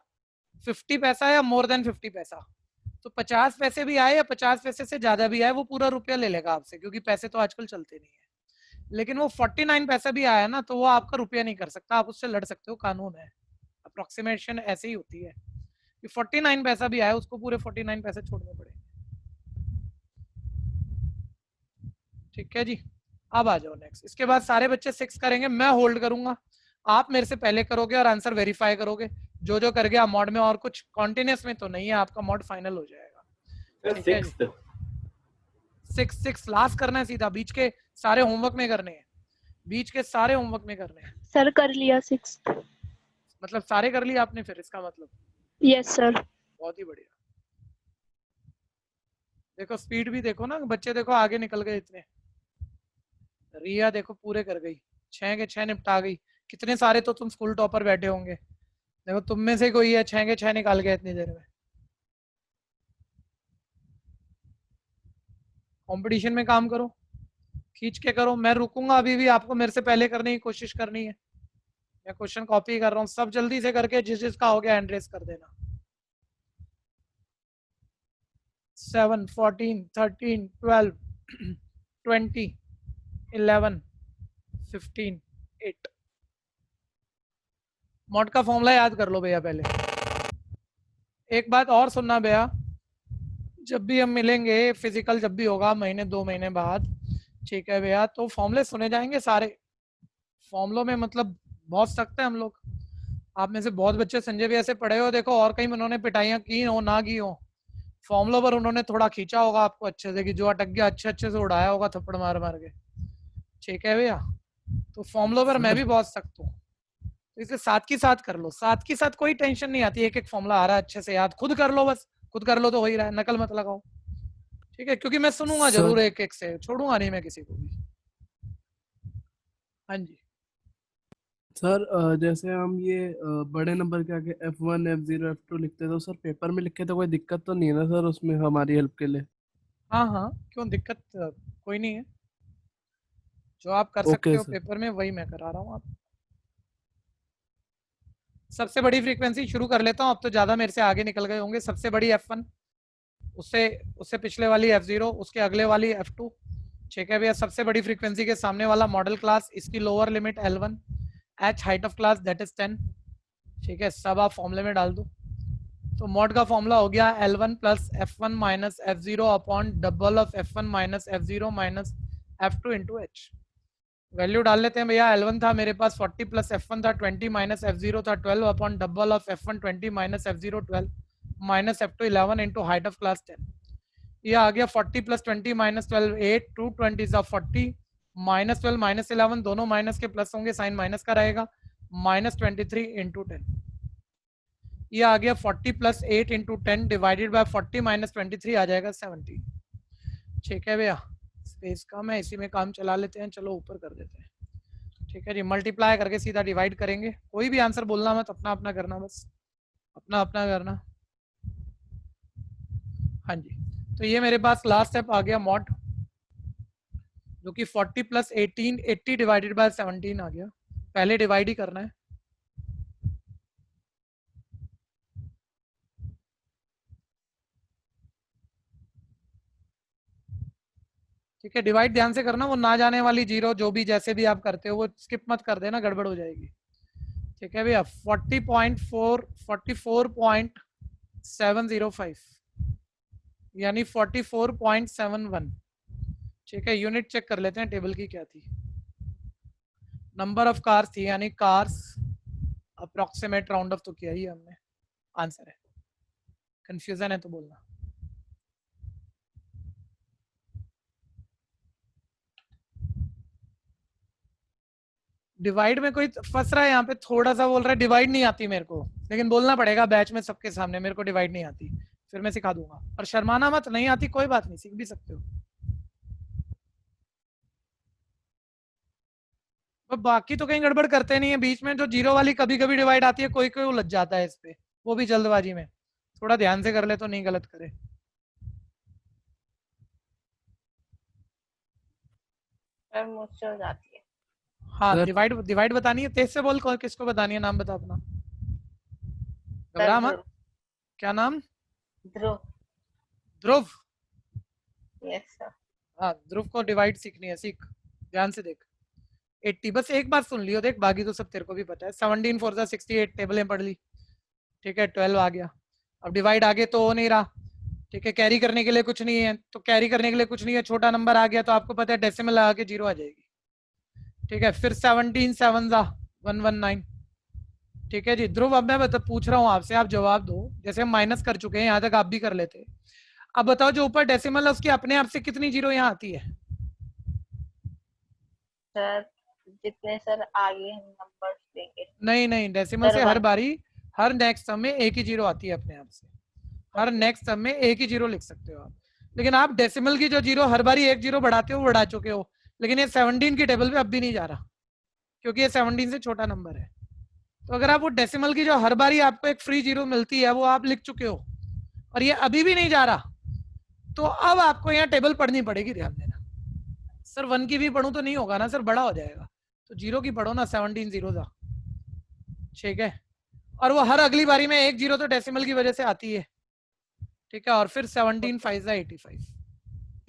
50 पैसा या मोर देन 50 पैसा, तो 50 पैसे भी आए या 50 पैसे से ज्यादा भी आए, वो पूरा रुपया ले लेगा आपसे, क्योंकि पैसे तो आजकल चलते नहीं है। लेकिन वो 49 पैसा भी आया ना, तो वो आपका रुपया नहीं कर सकता, आप उससे लड़ सकते हो, कानून है। अप्रोक्सीमेशन ऐसे ही होती है कि 49 पैसा भी आया, उसको पूरे 49 पैसे छोड़ने पड़ेंगे। ठीक है जी, अब आ जाओ नेक्स्ट। इसके बाद सारे बच्चे 6 करेंगे, मैं होल्ड करूंगा, आप मेरे से पहले करोगे और आंसर वेरीफाई करोगे। जो जो कर गया मॉड में, और कुछ कॉन्टिन्यूस में तो नहीं है, आपका मॉड फाइनल हो जाएगा। ठीक है जी, 6 लास्ट करना है सीधा, बीच के सारे होमवर्क में करने हैं, बीच के सारे होमवर्क में करने हैं। सर कर लिया 6। मतलब सारे कर लिए आपने फिर, इसका मतलब? Yes sir. बहुत ही बढ़िया। देखो स्पीड भी देखो ना, बच्चे देखो आगे निकल गए इतने। रिया देखो पूरे कर गई, 6 के 6 निपटा गई। कितने सारे तो तुम स्कूल टॉपर बैठे होंगे, देखो तुम में से कोई है 6 के 6 निकाल गया इतनी देर में। कंपटीशन में काम करो, खींच के करो, मैं रुकूंगा अभी भी, आपको मेरे से पहले करने की कोशिश करनी है। मैं क्वेश्चन कॉपी कर रहा हूँ, सब जल्दी से करके जिस जिसका हो गया हैंड रेस कर देना। 7 14 13 12 20 11 15 8। मॉड का फॉर्मूला याद कर लो भैया पहले। एक बात और सुनना भैया, जब भी हम मिलेंगे फिजिकल, जब भी होगा महीने 2 महीने बाद, ठीक है भैया, तो फॉर्मूले सुने जाएंगे सारे। फॉर्मूलों में मतलब बहुत सख्त है हम लोग। आप में से बहुत बच्चे संजय भैया से पढ़े हो, देखो और कहीं उन्होंने पिटाइयां की हो ना की हो, फॉर्मूलों पर उन्होंने थोड़ा खींचा होगा आपको अच्छे से, कि जो अटक गया अच्छे अच्छे से उड़ाया होगा थप्पड़ मार मार के। ठीक है भैया, तो फॉर्मूलों पर मैं भी बहुत सख्त हूँ, तो इसे साथ की साथ कर लो, साथ की साथ कोई टेंशन नहीं आती। एक एक फॉर्मूला आ रहा है अच्छे से याद, खुद कर लो, बस खुद कर लो तो हो ही रहा है, नकल मत लगाओ। ठीक है, क्योंकि मैं सुनूंगा जरूर, एक एक से छोड़ूंगा नहीं मैं किसी को भी। हाँ जी सर जैसे हम ये बड़े नंबर के आगे F1 F0 F2 लिखते हैं, तो सर पेपर में लिखे तो कोई दिक्कत तो नहीं है ना सर उसमें हमारी हेल्प के लिए? हाँ हाँ, क्यों दिक्कत? कोई नहीं है, जो आप कर सकते हो पेपर में वही मैं करा रहा हूँ। आप सबसे बड़ी फ्रीक्वेंसी शुरू कर लेता हूँ, अब तो ज्यादा मेरे से आगे निकल गए होंगे। सबसे बड़ी F1, उससे पिछले वाली F0, उसके अगले वाली F2। ठीक है भैया, सबसे बड़ी फ्रीक्वेंसी के सामने वाला मॉडल क्लास, इसकी lower limit L1, H height of class that is 10। ठीक है, सब आप फॉर्मूले में डाल दो। तो मॉड का फॉर्मूला हो गया L1 plus F1 minus F0 upon double of F1 minus F0 minus F2 into H। Value डाल लेते हैं भैया। L1 था मेरे पास 40 प्लस F1 था 20 माइनस F0 था 12 upon double of F1 20 minus F0 12 minus F2 11 into height of class 10। ये आ गया 40 प्लस 20 माइनस 12 8 2 20 40 माइनस 12 माइनस 11, दोनों माइनस के प्लस होंगे, साइन माइनस का रहेगा, माइनस 23 इंटू 10। ये आ गया 40 plus 8 into 10 divided by 40 minus 23 आ जाएगा 70। ठीक है भैया, स्पेस कम है, इसी में काम चला लेते हैं, चलो ऊपर कर देते हैं। ठीक है जी, मल्टीप्लाई करके सीधा डिवाइड करेंगे। कोई भी आंसर बोलना मत, अपना अपना करना, बस अपना अपना करना। हाँ जी, तो ये मेरे पास लास्ट स्टेप आ गया मॉड, जो कि 40 प्लस 18 80 डिवाइडेड बाय 17 आ गया। पहले डिवाइड ही करना है। ठीक है, डिवाइड ध्यान से करना, वो ना जाने वाली जीरो जो भी जैसे भी आप करते हो वो स्किप मत कर देना, गड़बड़ हो जाएगी। ठीक है भैया, 44.705 यानी 44.71। ठीक है, यूनिट चेक कर लेते हैं टेबल की क्या थी। नंबर ऑफ कार्स थी, यानी कार्स अप्रोक्सीमेट राउंड ऑफ तो किया ही हमने, आंसर है। कंफ्यूजन है तो बोलना। डिवाइड में कोई फंस रहा है यहाँ पे, थोड़ा सा बोल रहा है डिवाइड नहीं आती मेरे को, लेकिन बोलना पड़ेगा बैच में सबके सामने, मेरे को डिवाइड नहीं आती, फिर मैं सिखा दूंगा। और शर्माना मत, नहीं आती कोई बात नहीं, सीख भी सकते हो। तो बाकी तो कहीं गड़बड़ करते नहीं है, बीच में जो जीरो वाली कभी कभी डिवाइड आती है, कोई कोई उलझ जाता है इस पे, वो भी जल्दबाजी में, थोड़ा ध्यान से कर ले तो नहीं गलत करे। सर मुझसे हो जाती है। हाँ सर- डिवाइड डिवाइड बतानी है, तेज से बोल, किसको बतानी है, नाम बता अपना, घबरा मत। क्या नाम? ध्रुव। ध्रुव। Yes sir. हाँ ध्रुव को डिवाइड सीखनी है, सीख, ध्यान से देख। 80 बस एक बार सुन लियो, देख बाकी तो सब तेरे को भी पता है। 17 4 68 टेबलें पढ़ ली, ठीक है, 12 आ गया। अब डिवाइड आगे तो हो नहीं रहा, ठीक है, कैरी करने के लिए कुछ नहीं है, तो कैरी करने के लिए कुछ नहीं है, छोटा नंबर आ गया तो आपको पता है डेसिमल लगा के जीरो आ जाएगी, ठीक है। फिर 17 7 119, ठीक है जी। ध्रुव अब मैं पूछ रहा हूँ आपसे, आप जवाब दो, जैसे हम माइनस कर चुके हैं यहाँ तक, आप भी कर लेते। अब बताओ जो ऊपर डेसिमल है उसकी अपने आप से कितनी जीरो यहाँ आती है? सर जितने सर आगे हम नंबर्स देंगे। नहीं नहीं, डेसिमल सर से हर one। बारी, हर नेक्स्ट सम में एक ही जीरो आती है अपने आप से, हर नेक्स्ट सम में एक ही जीरो लिख सकते हो आप। लेकिन आप डेसिमल की जो जीरो हर बारी एक जीरो बढ़ाते हो, बढ़ा चुके हो, लेकिन ये 17 की टेबल पे अब भी नहीं जा रहा, क्योंकि ये 17 से छोटा नंबर है। तो अगर आप वो डेसिमल की जो हर बारी आपको एक फ्री जीरो मिलती है वो आप लिख चुके हो, और ये अभी भी नहीं जा रहा, तो अब आपको यहाँ टेबल पढ़नी पड़ेगी, ध्यान देना। सर 1 की भी पढ़ूं तो नहीं होगा ना सर, बड़ा हो जाएगा, तो जीरो की पढ़ो ना, 17 जीरो था, ठीक है। और वो हर अगली बारी में एक जीरो तो डेसिमल की वजह से आती है, ठीक है। और फिर 17 5 85,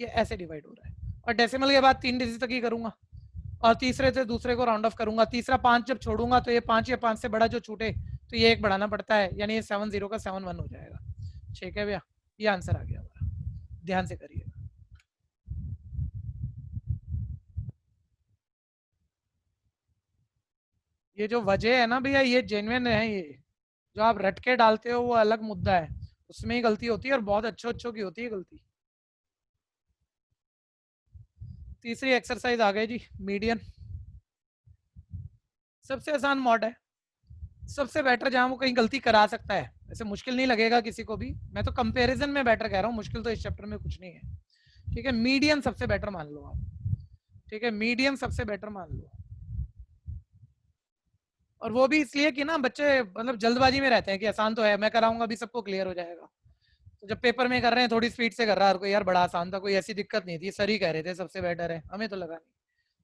ये ऐसे डिवाइड हो रहा है। और डेसिमल के बाद 3 डिजिट तक ही करूंगा, और तीसरे से दूसरे को राउंड ऑफ करूंगा। तीसरा 5 जब छोड़ूंगा तो ये 5 या 5 से बड़ा जो छूटे तो ये एक बढ़ाना पड़ता है, यानी ये 70 का 71 हो जाएगा, ठीक है भैया। ये आंसर आ गया हमारा, ध्यान से करिए। ये जो वजह है ना भैया, ये जेन्युइन है, ये जो आप रट के डालते हो वो अलग मुद्दा है, उसमें ही गलती होती है, और बहुत अच्छों की होती है गलती। तीसरी एक्सरसाइज आ गई जी, मीडियन। सबसे आसान मॉड है, सबसे बेटर जहां वो कहीं गलती करा सकता है, ऐसे मुश्किल नहीं लगेगा किसी को भी, मैं तो कंपैरिजन में बेटर कह रहा हूँ, मुश्किल तो इस चैप्टर में कुछ नहीं है, ठीक है। मीडियन सबसे बेटर मान लो आप, ठीक है, मीडियन सबसे बेटर मान लो। और वो भी इसलिए कि ना बच्चे मतलब जल्दबाजी में रहते हैं कि आसान तो है, मैं कराऊंगा अभी सबको क्लियर हो जाएगा, तो जब पेपर में कर रहे हैं थोड़ी स्पीड से कर रहा है हर कोई, यार बड़ा आसान था, कोई ऐसी दिक्कत नहीं थी, सर ही कह रहे थे सबसे बेटर है, हमें तो लगा नहीं,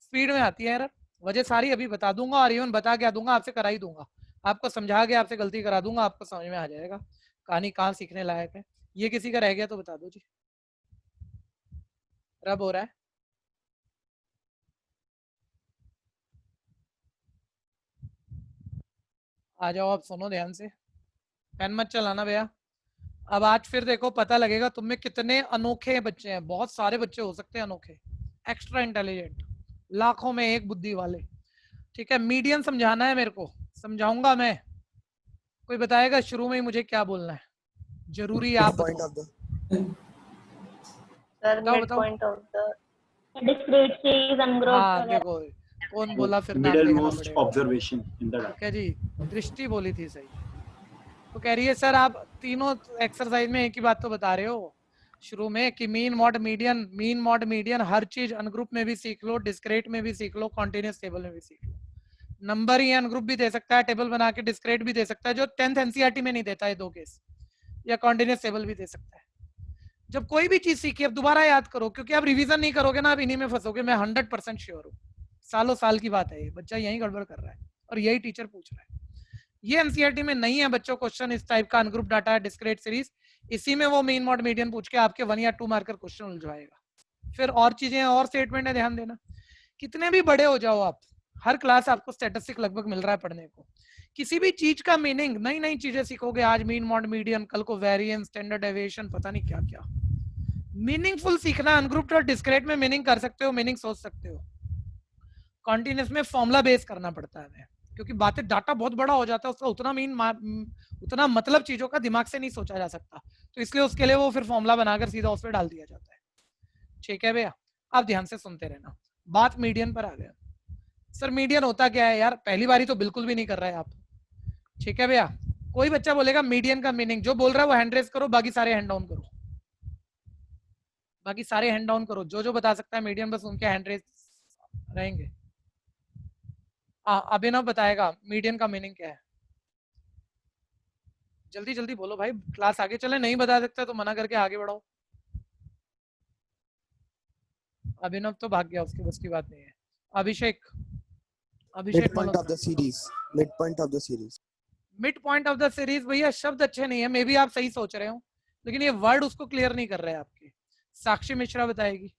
स्पीड में आती है यार। वजह सारी अभी बता दूंगा, और इवन बता के दूंगा, आपसे करा ही दूंगा, आपको समझा के आपसे गलती करा दूंगा, आपको समझ में आ जाएगा कहानी कहाँ सीखने लायक है। ये किसी का रह गया तो बता दो जी, रब हो रहा है। आ जाओ आप, सुनो ध्यान से, पेन मत चलाना भैया। अब आज फिर देखो पता लगेगा तुम में कितने अनोखे बच्चे हैं, बहुत सारे बच्चे हो सकते हैं अनोखे, एक्स्ट्रा इंटेलिजेंट, लाखों में एक बुद्धि वाले, ठीक है। मीडियम समझाना है मेरे को, समझाऊंगा मैं, कोई बताएगा शुरू में ही मुझे क्या बोलना है, जरूरी है, आप बताओ। सर बताओ, मिड बताओ। Point of the discrete series ungroup हाँ देखो कौन बोला, फिर नाम मिडल लिखना मोस्ट पड़ेगा, ऑब्जर्वेशन इन द ठीक है जी, दृष्टि बोली थी सही। तो कह रही है सर आप तीनों एक्सरसाइज में एक ही बात तो बता रहे हो शुरू में कि mean mode median, mean mode median हर चीज अनग्रुप में भी सीख लो, डिस्क्रीट में भी सीख लो, कॉन्टिन्यूस टेबल में भी सीख लो। नंबर ही अनग्रुप भी दे सकता है, टेबल बना के डिस्क्रीट भी दे सकता है, जो 10th एनसीईआरटी में नहीं देता है, 2 केस, या कॉन्टिन्यूस टेबल भी दे सकता है। जब कोई भी चीज सीखी अब दोबारा याद करो, क्योंकि आप रिवीजन नहीं करोगे ना, आप इन्हीं में फंसोगे, मैं 100% श्योर हूँ। सालों साल की बात है, ये बच्चा यही गड़बड़ कर रहा है और यही टीचर पूछ रहा है। ये एनसीईआरटी में नहीं है बच्चों क्वेश्चन इस टाइप का, अनग्रुप डाटा, डिस्क्रीट सीरीज, इसी में वो मीन मॉड मीडियन पूछ के आपके 1 या 2 मार्कर क्वेश्चन उलझाएगा। फिर और चीजें और स्टेटमेंट है, ध्यान देना, कितने भी बड़े हो जाओ आप, हर क्लास आपको स्टैटिस्टिक लगभग मिल रहा है पढ़ने को, किसी भी चीज का मीनिंग, नई नई चीजें सीखोगे, आज मीन मॉड मीडियन, कल को वेरिएंस, स्टैंडर्ड डेविएशन, पता नहीं क्या क्या। मीनिंगफुल सीखना, अनग्रुप्ड और डिस्क्रीट में मीनिंग कर सकते हो, मीनिंग सोच सकते हो, कॉन्टिन्यूस में फॉर्मूला बेस करना पड़ता है हमें, क्योंकि बातें डाटा बहुत बड़ा हो जाता है, उसका उतना मतलब चीजों का दिमाग से नहीं सोचा जा सकता, तो इसलिए उसके लिए वो फिर फॉर्मूला बनाकर सीधा उस पर डाल दिया जाता है, ठीक है भैया। आप ध्यान से सुनते रहना। बात मीडियन पर आ गया। सर मीडियन होता क्या है यार, पहली बारी तो बिल्कुल भी नहीं कर रहे आप, ठीक है भैया। कोई बच्चा बोलेगा मीडियन का मीनिंग, जो बोल रहा है वो हैंड रेज करो, बाकी सारे हैंड डाउन करो, बाकी सारे हैंड डाउन करो, जो जो बता सकता है मीडियन बस उनके हैंड रेज रहेंगे। अभिनव बताएगा मीडियन का मीनिंग क्या है। जल्दी जल्दी बोलो भाई, क्लास आगे चले, नहीं बता सकते तो मना करके आगे बढ़ाओ। अभिनव तो भाग गया, उसकी बस की बात नहीं है। अभिषेक Midpoint of the series. Midpoint of the series. Mid point of the series, भैया शब्द अच्छे नहीं है, मे बी आप सही सोच रहे हो, लेकिन ये वर्ड उसको क्लियर नहीं कर रहे हैं आपके। साक्षी मिश्रा बताएगी।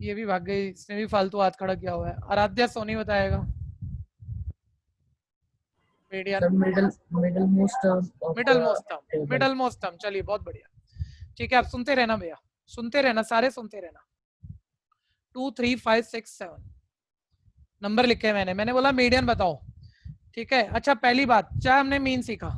ये भी भाग गई, इसने भी फालतू हाथ खड़ा किया हुआ है। आराध्या सोनी बताएगा। मिडल मोस्ट टर्म, चलिए बहुत बढ़िया, ठीक है। आप सुनते रहना भैया, सुनते रहना, सारे सुनते रहना। 2 3 5 6 7 नंबर लिखे मैंने बोला मीडियन बताओ, ठीक है। अच्छा पहली बात, चाहे हमने मीन सीखा,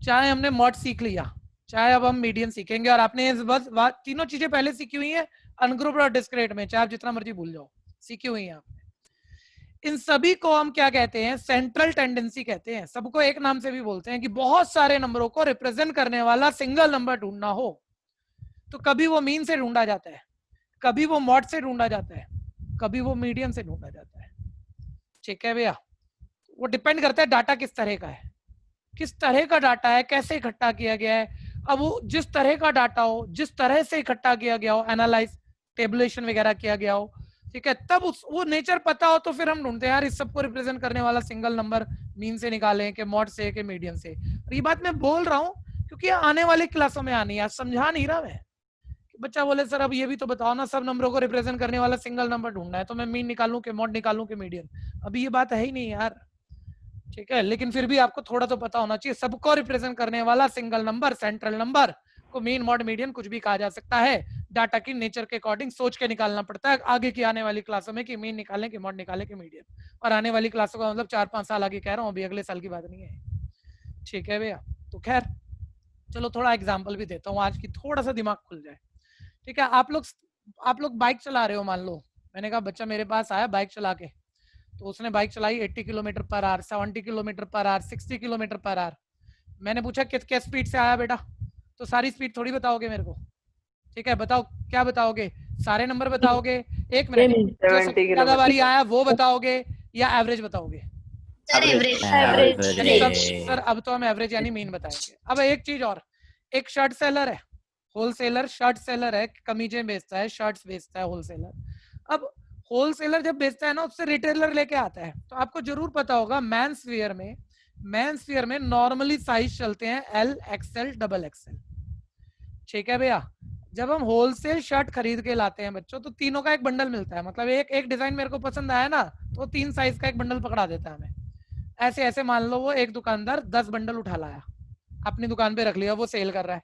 चाहे हमने मॉड सीख लिया, चाहे अब हम मीडियन सीखेंगे, और आपने बस तीनों चीजें पहले सीखी हुई है अनग्रुप्ड और डिस्क्रीट में, चाहे आप जितना मर्जी भूल जाओ, सीखी हुई है आपने। इन सभी को हम क्या कहते हैं, सेंट्रल टेंडेंसी कहते हैं। सबको एक नाम से भी बोलते हैं कि बहुत सारे नंबरों को रिप्रेजेंट करने वाला सिंगल नंबर ढूंढना हो तो कभी वो मीन से ढूंढा जाता है, कभी वो मॉड से ढूंढा जाता है, कभी वो मीडियन से ढूंढा जाता है, ठीक है भैया। वो डिपेंड करता है डाटा किस तरह का है, किस तरह का डाटा है, कैसे इकट्ठा किया गया है। अब वो जिस तरह का डाटा हो, जिस तरह से इकट्ठा किया गया हो, एनालाइज टेबुलेशन वगैरह किया गया हो, ठीक है, तब वो नेचर पता हो तो फिर हम ढूंढते हैं यार इस सबको रिप्रेजेंट करने वाला सिंगल नंबर मीन से निकालें कि मॉड से कि मीडियन से। और ये बात मैं बोल रहा हूँ क्योंकि आने वाली क्लासों में आनी है, समझा नहीं रहा मैं। बच्चा बोले सर अब ये भी तो बताओ ना, सब नंबरों को रिप्रेजेंट करने वाला सिंगल नंबर ढूंढना है, तो मैं मीन निकालूं कि मॉड निकालूं कि मीडियन, अभी ये बात है ही नहीं यार, ठीक है। लेकिन फिर भी आपको थोड़ा तो पता होना चाहिए, सबको रिप्रेजेंट करने वाला सिंगल नंबर, सेंट्रल नंबर को मीन मॉड मीडियन कुछ भी कहा जा सकता है। डाटा की नेचर के अकॉर्डिंग सोच के निकालना पड़ता है आगे की आने वाली क्लासों में कि मीन निकालें कि मॉड निकालें कि मीडियन। और आने वाली क्लासों का मतलब 4-5 साल आगे कह रहा हूँ, अभी अगले साल की बात नहीं है, ठीक है भैया। तो खैर चलो थोड़ा एग्जाम्पल भी देता हूँ आज की, थोड़ा सा दिमाग खुल जाए, ठीक है। आप लोग बाइक चला रहे हो, मान लो मैंने कहा बच्चा मेरे पास आया बाइक चला के, तो उसने बाइक चलाई 80 kilometre per hour, 70 kilometre per hour, 60 kilometre per hour. मैंने पूछा किस स्पीड से आया बेटा, तो सारी स्पीड थोड़ी बताओगे मेरे को, ठीक है। बताओ क्या बताओगे, सारे नंबर बताओगे, एक मिनट, जो सबसे ज्यादा बारी आया वो बताओगे या एवरेज बताओगे? सर अब तो हम एवरेज यानी मीन बताएंगे। अब एक चीज और, एक शर्ट सेलर है, होलसेलर शर्ट सेलर है, कमीजें बेचता है, शर्ट्स बेचता है होलसेलर। अब होलसेलर जब बेचता है ना, उससे रिटेलर लेके आता है, तो आपको जरूर पता होगा मेंस वियर में नॉर्मली साइज चलते हैं एल, एक्सएल, डबल एक्सएल, ठीक है भैया। जब हम होलसेल शर्ट खरीद के लाते हैं बच्चों, तो तीनों का एक बंडल मिलता है, मतलब एक डिजाइन मेरे को पसंद आया ना, तो 3 साइज का एक बंडल पकड़ा देता है हमें। ऐसे मान लो वो एक दुकानदार 10 बंडल उठा लाया, अपनी दुकान पे रख लिया, वो सेल कर रहा है।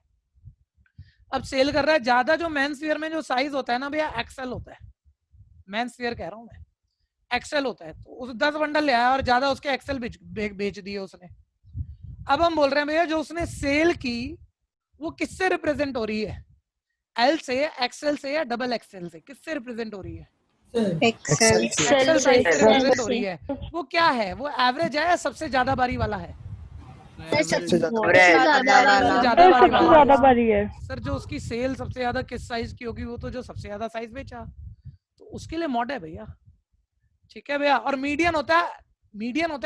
अब सेल कर रहा है, ज्यादा जो मेंस वियर में जो साइज होता है ना भैया, एक्सएल होता है, मेंस वियर कह रहा हूं मैं, एक्सएल होता है। तो उस 10 बंडल ले आया और ज्यादा उसके एक्सएल बेच दिए उसने। अब हम बोल रहे हैं भैया जो उसने सेल की वो किससे रिप्रेजेंट हो रही है, एल से, एक्सएल से या डबल एक्सएल से, किससे रिप्रेजेंट हो रही है? एक्सएल से रिप्रेजेंट हो रही है। वो क्या है, वो एवरेज है या सबसे ज्यादा बारी वाला है? सबसे ज्यादा बारी है। सर जो उसकी सेल सबसे ज्यादा किस साइज की होगी, वो तो जो सबसे ज्यादा साइज बेचा, तो उसके लिए मॉड है भैया, ठीक है भैया। और मीडियन होता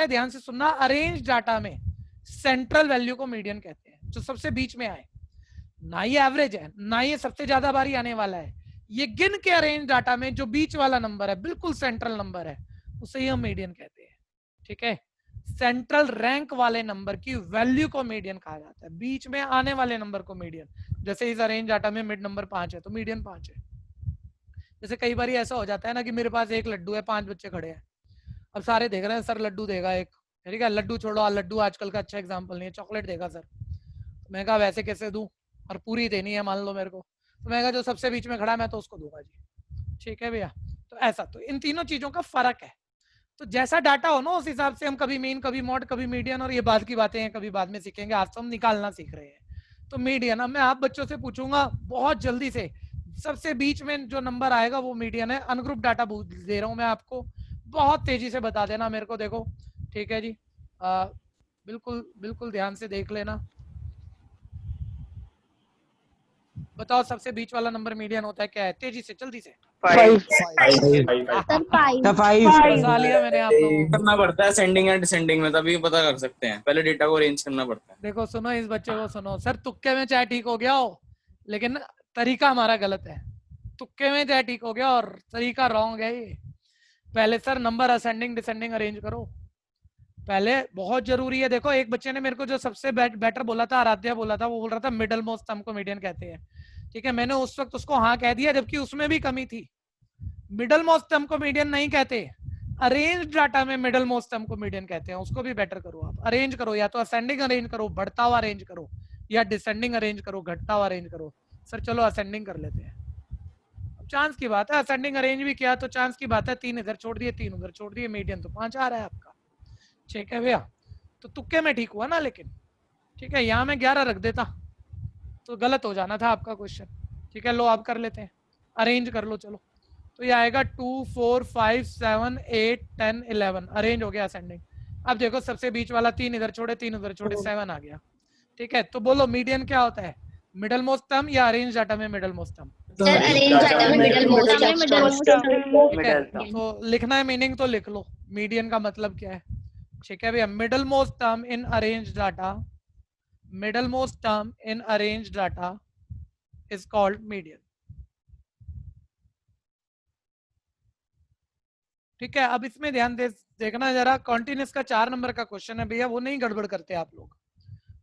है, ध्यान से सुनना, अरेंज डाटा में सेंट्रल वैल्यू को मीडियन कहते हैं, जो सबसे बीच में आए, ना ये एवरेज है ना ये सबसे ज्यादा बारी आने वाला है, ये गिन के अरेंज डाटा में जो बीच वाला नंबर है, बिल्कुल सेंट्रल नंबर है, उसे ही हम मीडियन कहते हैं, ठीक है। सेंट्रल रैंक वाले नंबर की वैल्यू को मीडियन कहा जाता है, बीच में आने वाले नंबर को मीडियन। जैसे इस अरेंज डाटा में मिड नंबर 5 है तो मीडियन 5 है। जैसे कई बार ऐसा हो जाता है ना कि मेरे पास एक लड्डू है, 5 बच्चे खड़े हैं, अब सारे देख रहे हैं सर लड्डू देगा एक, ठीक है। लड्डू छोड़ो, लड्डू आजकल का अच्छा एग्जाम्पल नहीं है, चॉकलेट देगा सर। तो मैं कहा वैसे कैसे दूं, और पूरी देनी है मान लो मेरे को, तो मैं कहा जो सबसे बीच में खड़ा है मैं तो उसको दूंगा जी, ठीक है भैया। तो ऐसा, तो इन तीनों चीजों का फर्क है। तो जैसा डाटा हो ना उस हिसाब से हम कभी मीन, कभी मॉड, कभी मीडियन, और ये बाद की बातें हैं, कभी बाद में सीखेंगे, आज तो हम निकालना सीख रहे हैं। तो मीडियन, अब मैं आप बच्चों से पूछूंगा बहुत जल्दी से, सबसे बीच में जो नंबर आएगा वो मीडियन है। अनग्रुप डाटा दे रहा हूं मैं आपको, बहुत तेजी से बता देना मेरे को, देखो ठीक है जी, बिल्कुल बिल्कुल ध्यान से देख लेना। बताओ सबसे बीच वाला नंबर मीडियन होता है क्या है? तेजी से, जल्दी से। 5 फंसा लिया मैंने आप लोगों को। करना पड़ता है असेंडिंग एंड डिसेंडिंग में, तभी पता कर सकते हैं। पहले डेटा को अरेंज करना पड़ता है। देखो सुनो इस बच्चे को, सुनो सर, तुक्के में चाहे ठीक हो गया हो, लेकिन तरीका हमारा गलत है। तुक्के में चाहे ठीक हो गया और तरीका रॉन्ग है ये। पहले sir number ascending descending arrange करो, पहले बहुत जरूरी है। देखो एक बच्चे ने मेरे को जो सबसे बेटर बोला था, आराध्या बोला था, वो बोल रहा था मिडल मोस्ट टर्म को मीडियन कहते हैं। ठीक है, मैंने उस वक्त उसको हाँ कह दिया, जबकि उसमें भी कमी थी। मिडल मोस्ट टर्म को मीडियन नहीं कहते, अरेंज डाटा में मिडल मोस्ट टर्म को मीडियन कहते हैं। उसको भी बेटर करो आप, अरेंज करो, या तो असेंडिंग अरेंज करो, बढ़ता हुआ अरेंज करो, या डिसेंडिंग अरेंज करो, घटता हुआ अरेंज करो। सर चलो असेंडिंग कर लेते हैं, चांस की बात है। असेंडिंग अरेंज भी किया तो चांस की बात है, 3 इधर छोड़ दिए 3 उधर छोड़ दिए, मीडियन तो 5 आ रहा है आपका। ठीक है भैया, तो तुक्के में ठीक हुआ ना, लेकिन ठीक है यहाँ मैं 11 रख देता तो गलत हो जाना था आपका क्वेश्चन। ठीक है, लो आप कर लेते हैं, अरेंज कर लो। चलो तो ये आएगा 2 4 5 7 8 10 11, अरेंज हो गया असेंडिंग। अब देखो सबसे बीच वाला 3 इधर छोड़े 3 उधर छोड़े 7 आ गया। ठीक है, तो बोलो मीडियन क्या होता है, मिडल मोस्ट टर्म या अरेंज डाटा में मिडल मोस्ट टर्म? तो लिखना है मीनिंग तो लिख लो, मीडियन का मतलब क्या है। ठीक है भैया, middle most term in arrange data, middle most term in arrange data is called median. ठीक है, अब इसमें ध्यान देखना जरा, कॉन्टिन्यूस का 4 नंबर का क्वेश्चन है भैया, वो नहीं गड़बड़ करते आप लोग,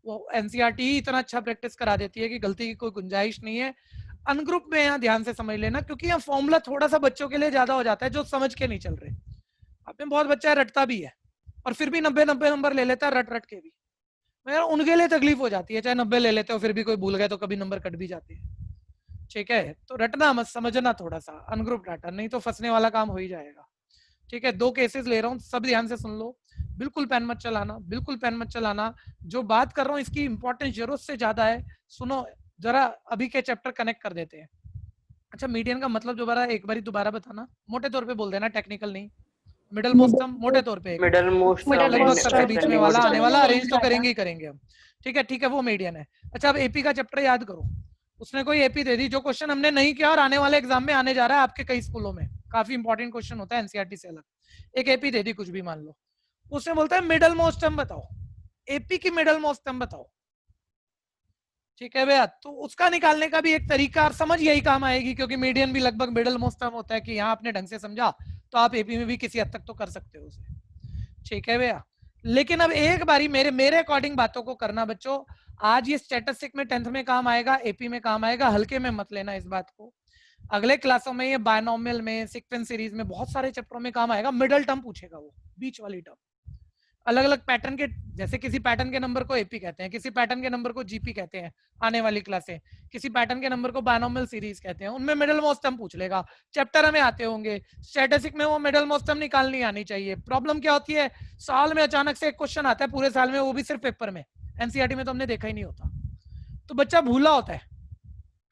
वो एनसीईआरटी ही इतना अच्छा प्रैक्टिस करा देती है कि गलती की कोई गुंजाइश नहीं है। अनग्रुप में यहाँ ध्यान से समझ लेना, क्योंकि यहाँ फॉर्मूला थोड़ा सा बच्चों के लिए ज्यादा हो जाता है जो समझ के नहीं चल रहे। आप में बहुत बच्चा रटता भी है और फिर भी 90 नंबर ले लेता है रट के भी, मगर उनके लिए तकलीफ हो जाती है। चाहे 90 ले लेते हो फिर भी कोई भूल गए तो कभी नंबर कट भी जाते हैं। ठीक है, तो रटना मत, समझना थोड़ा सा अनग्रुप डाटा, नहीं तो फंसने वाला काम हो ही जाएगा। ठीक है, 2 केसेस ले रहा हूँ, सब ध्यान से सुन लो, बिल्कुल पेन मत चलाना, बिल्कुल पेन मत चलाना। जो बात कर रहा हूँ इसकी इंपॉर्टेंस जरूरत से ज्यादा है, सुनो जरा, अभी के चैप्टर कनेक्ट कर देते हैं। अच्छा, मीडियन का मतलब एक बार दोबारा बताना, मोटे तौर पे बोल देना, टेक्निकल नहीं। मिडल मोस्ट टर्म मोटे तौर पे मिडल मोस्ट लगभग सबसे बीच में वाला आने वाला, अरेंज तो करेंगे ही करेंगे हम। ठीक है, वो मीडियन है। अच्छा, अब एपी का चैप्टर याद करो, उसने कोई एपी दे दी जो क्वेश्चन हमने नहीं किया और आने वाले एग्जाम में आने जा रहा है आपके कई स्कूलों में, काफी इंपॉर्टेंट क्वेश्चन होता है एनसीईआरटी से अलग। एक एपी दे दी कुछ भी मान लो, उसने बोलता है मिडल मोस्ट टर्म बताओ, एपी की मिडल मोस्ट टर्म बताओ। ठीक है भैया, तो उसका निकालने का भी एक तरीका, और समझ यही काम आएगी, क्योंकि मीडियन भी लगभग मिडल मोस्ट टर्म होता है कि यहाँ आपने ढंग से समझा तो आप एपी में भी किसी हद तक तो कर सकते हो उसे। ठीक है भैया, लेकिन अब एक बारी मेरे अकॉर्डिंग बातों को करना बच्चों। आज ये स्टैटिस्टिक में 10th में काम आएगा, एपी में काम आएगा, हल्के में मत लेना इस बात को। अगले क्लासों में ये बायनोमियल में, सीक्वेंस सीरीज में, बहुत सारे चैप्टरों में काम आएगा। मिडल टर्म पूछेगा वो, बीच वाली टर्म, अलग अलग पैटर्न के, जैसे किसी पैटर्न के नंबर को एपी कहते हैं, किसी पैटर्न के नंबर को जीपी कहते हैं आने वाली क्लासें, किसी पैटर्न के नंबर को बायनोमियल सीरीज कहते हैं, उनमें मिडल मोस्ट टर्म पूछ लेगा। चैप्टर हमें आते होंगे, स्टैटिस्टिक में वो मिडल मोस्ट टर्म निकालनी आनी चाहिए। प्रॉब्लम क्या होती है, साल में अचानक से एक क्वेश्चन आता है पूरे साल में, वो भी सिर्फ पेपर में, एनसीईआरटी में तो हमने देखा ही नहीं होता, तो बच्चा भूला होता है।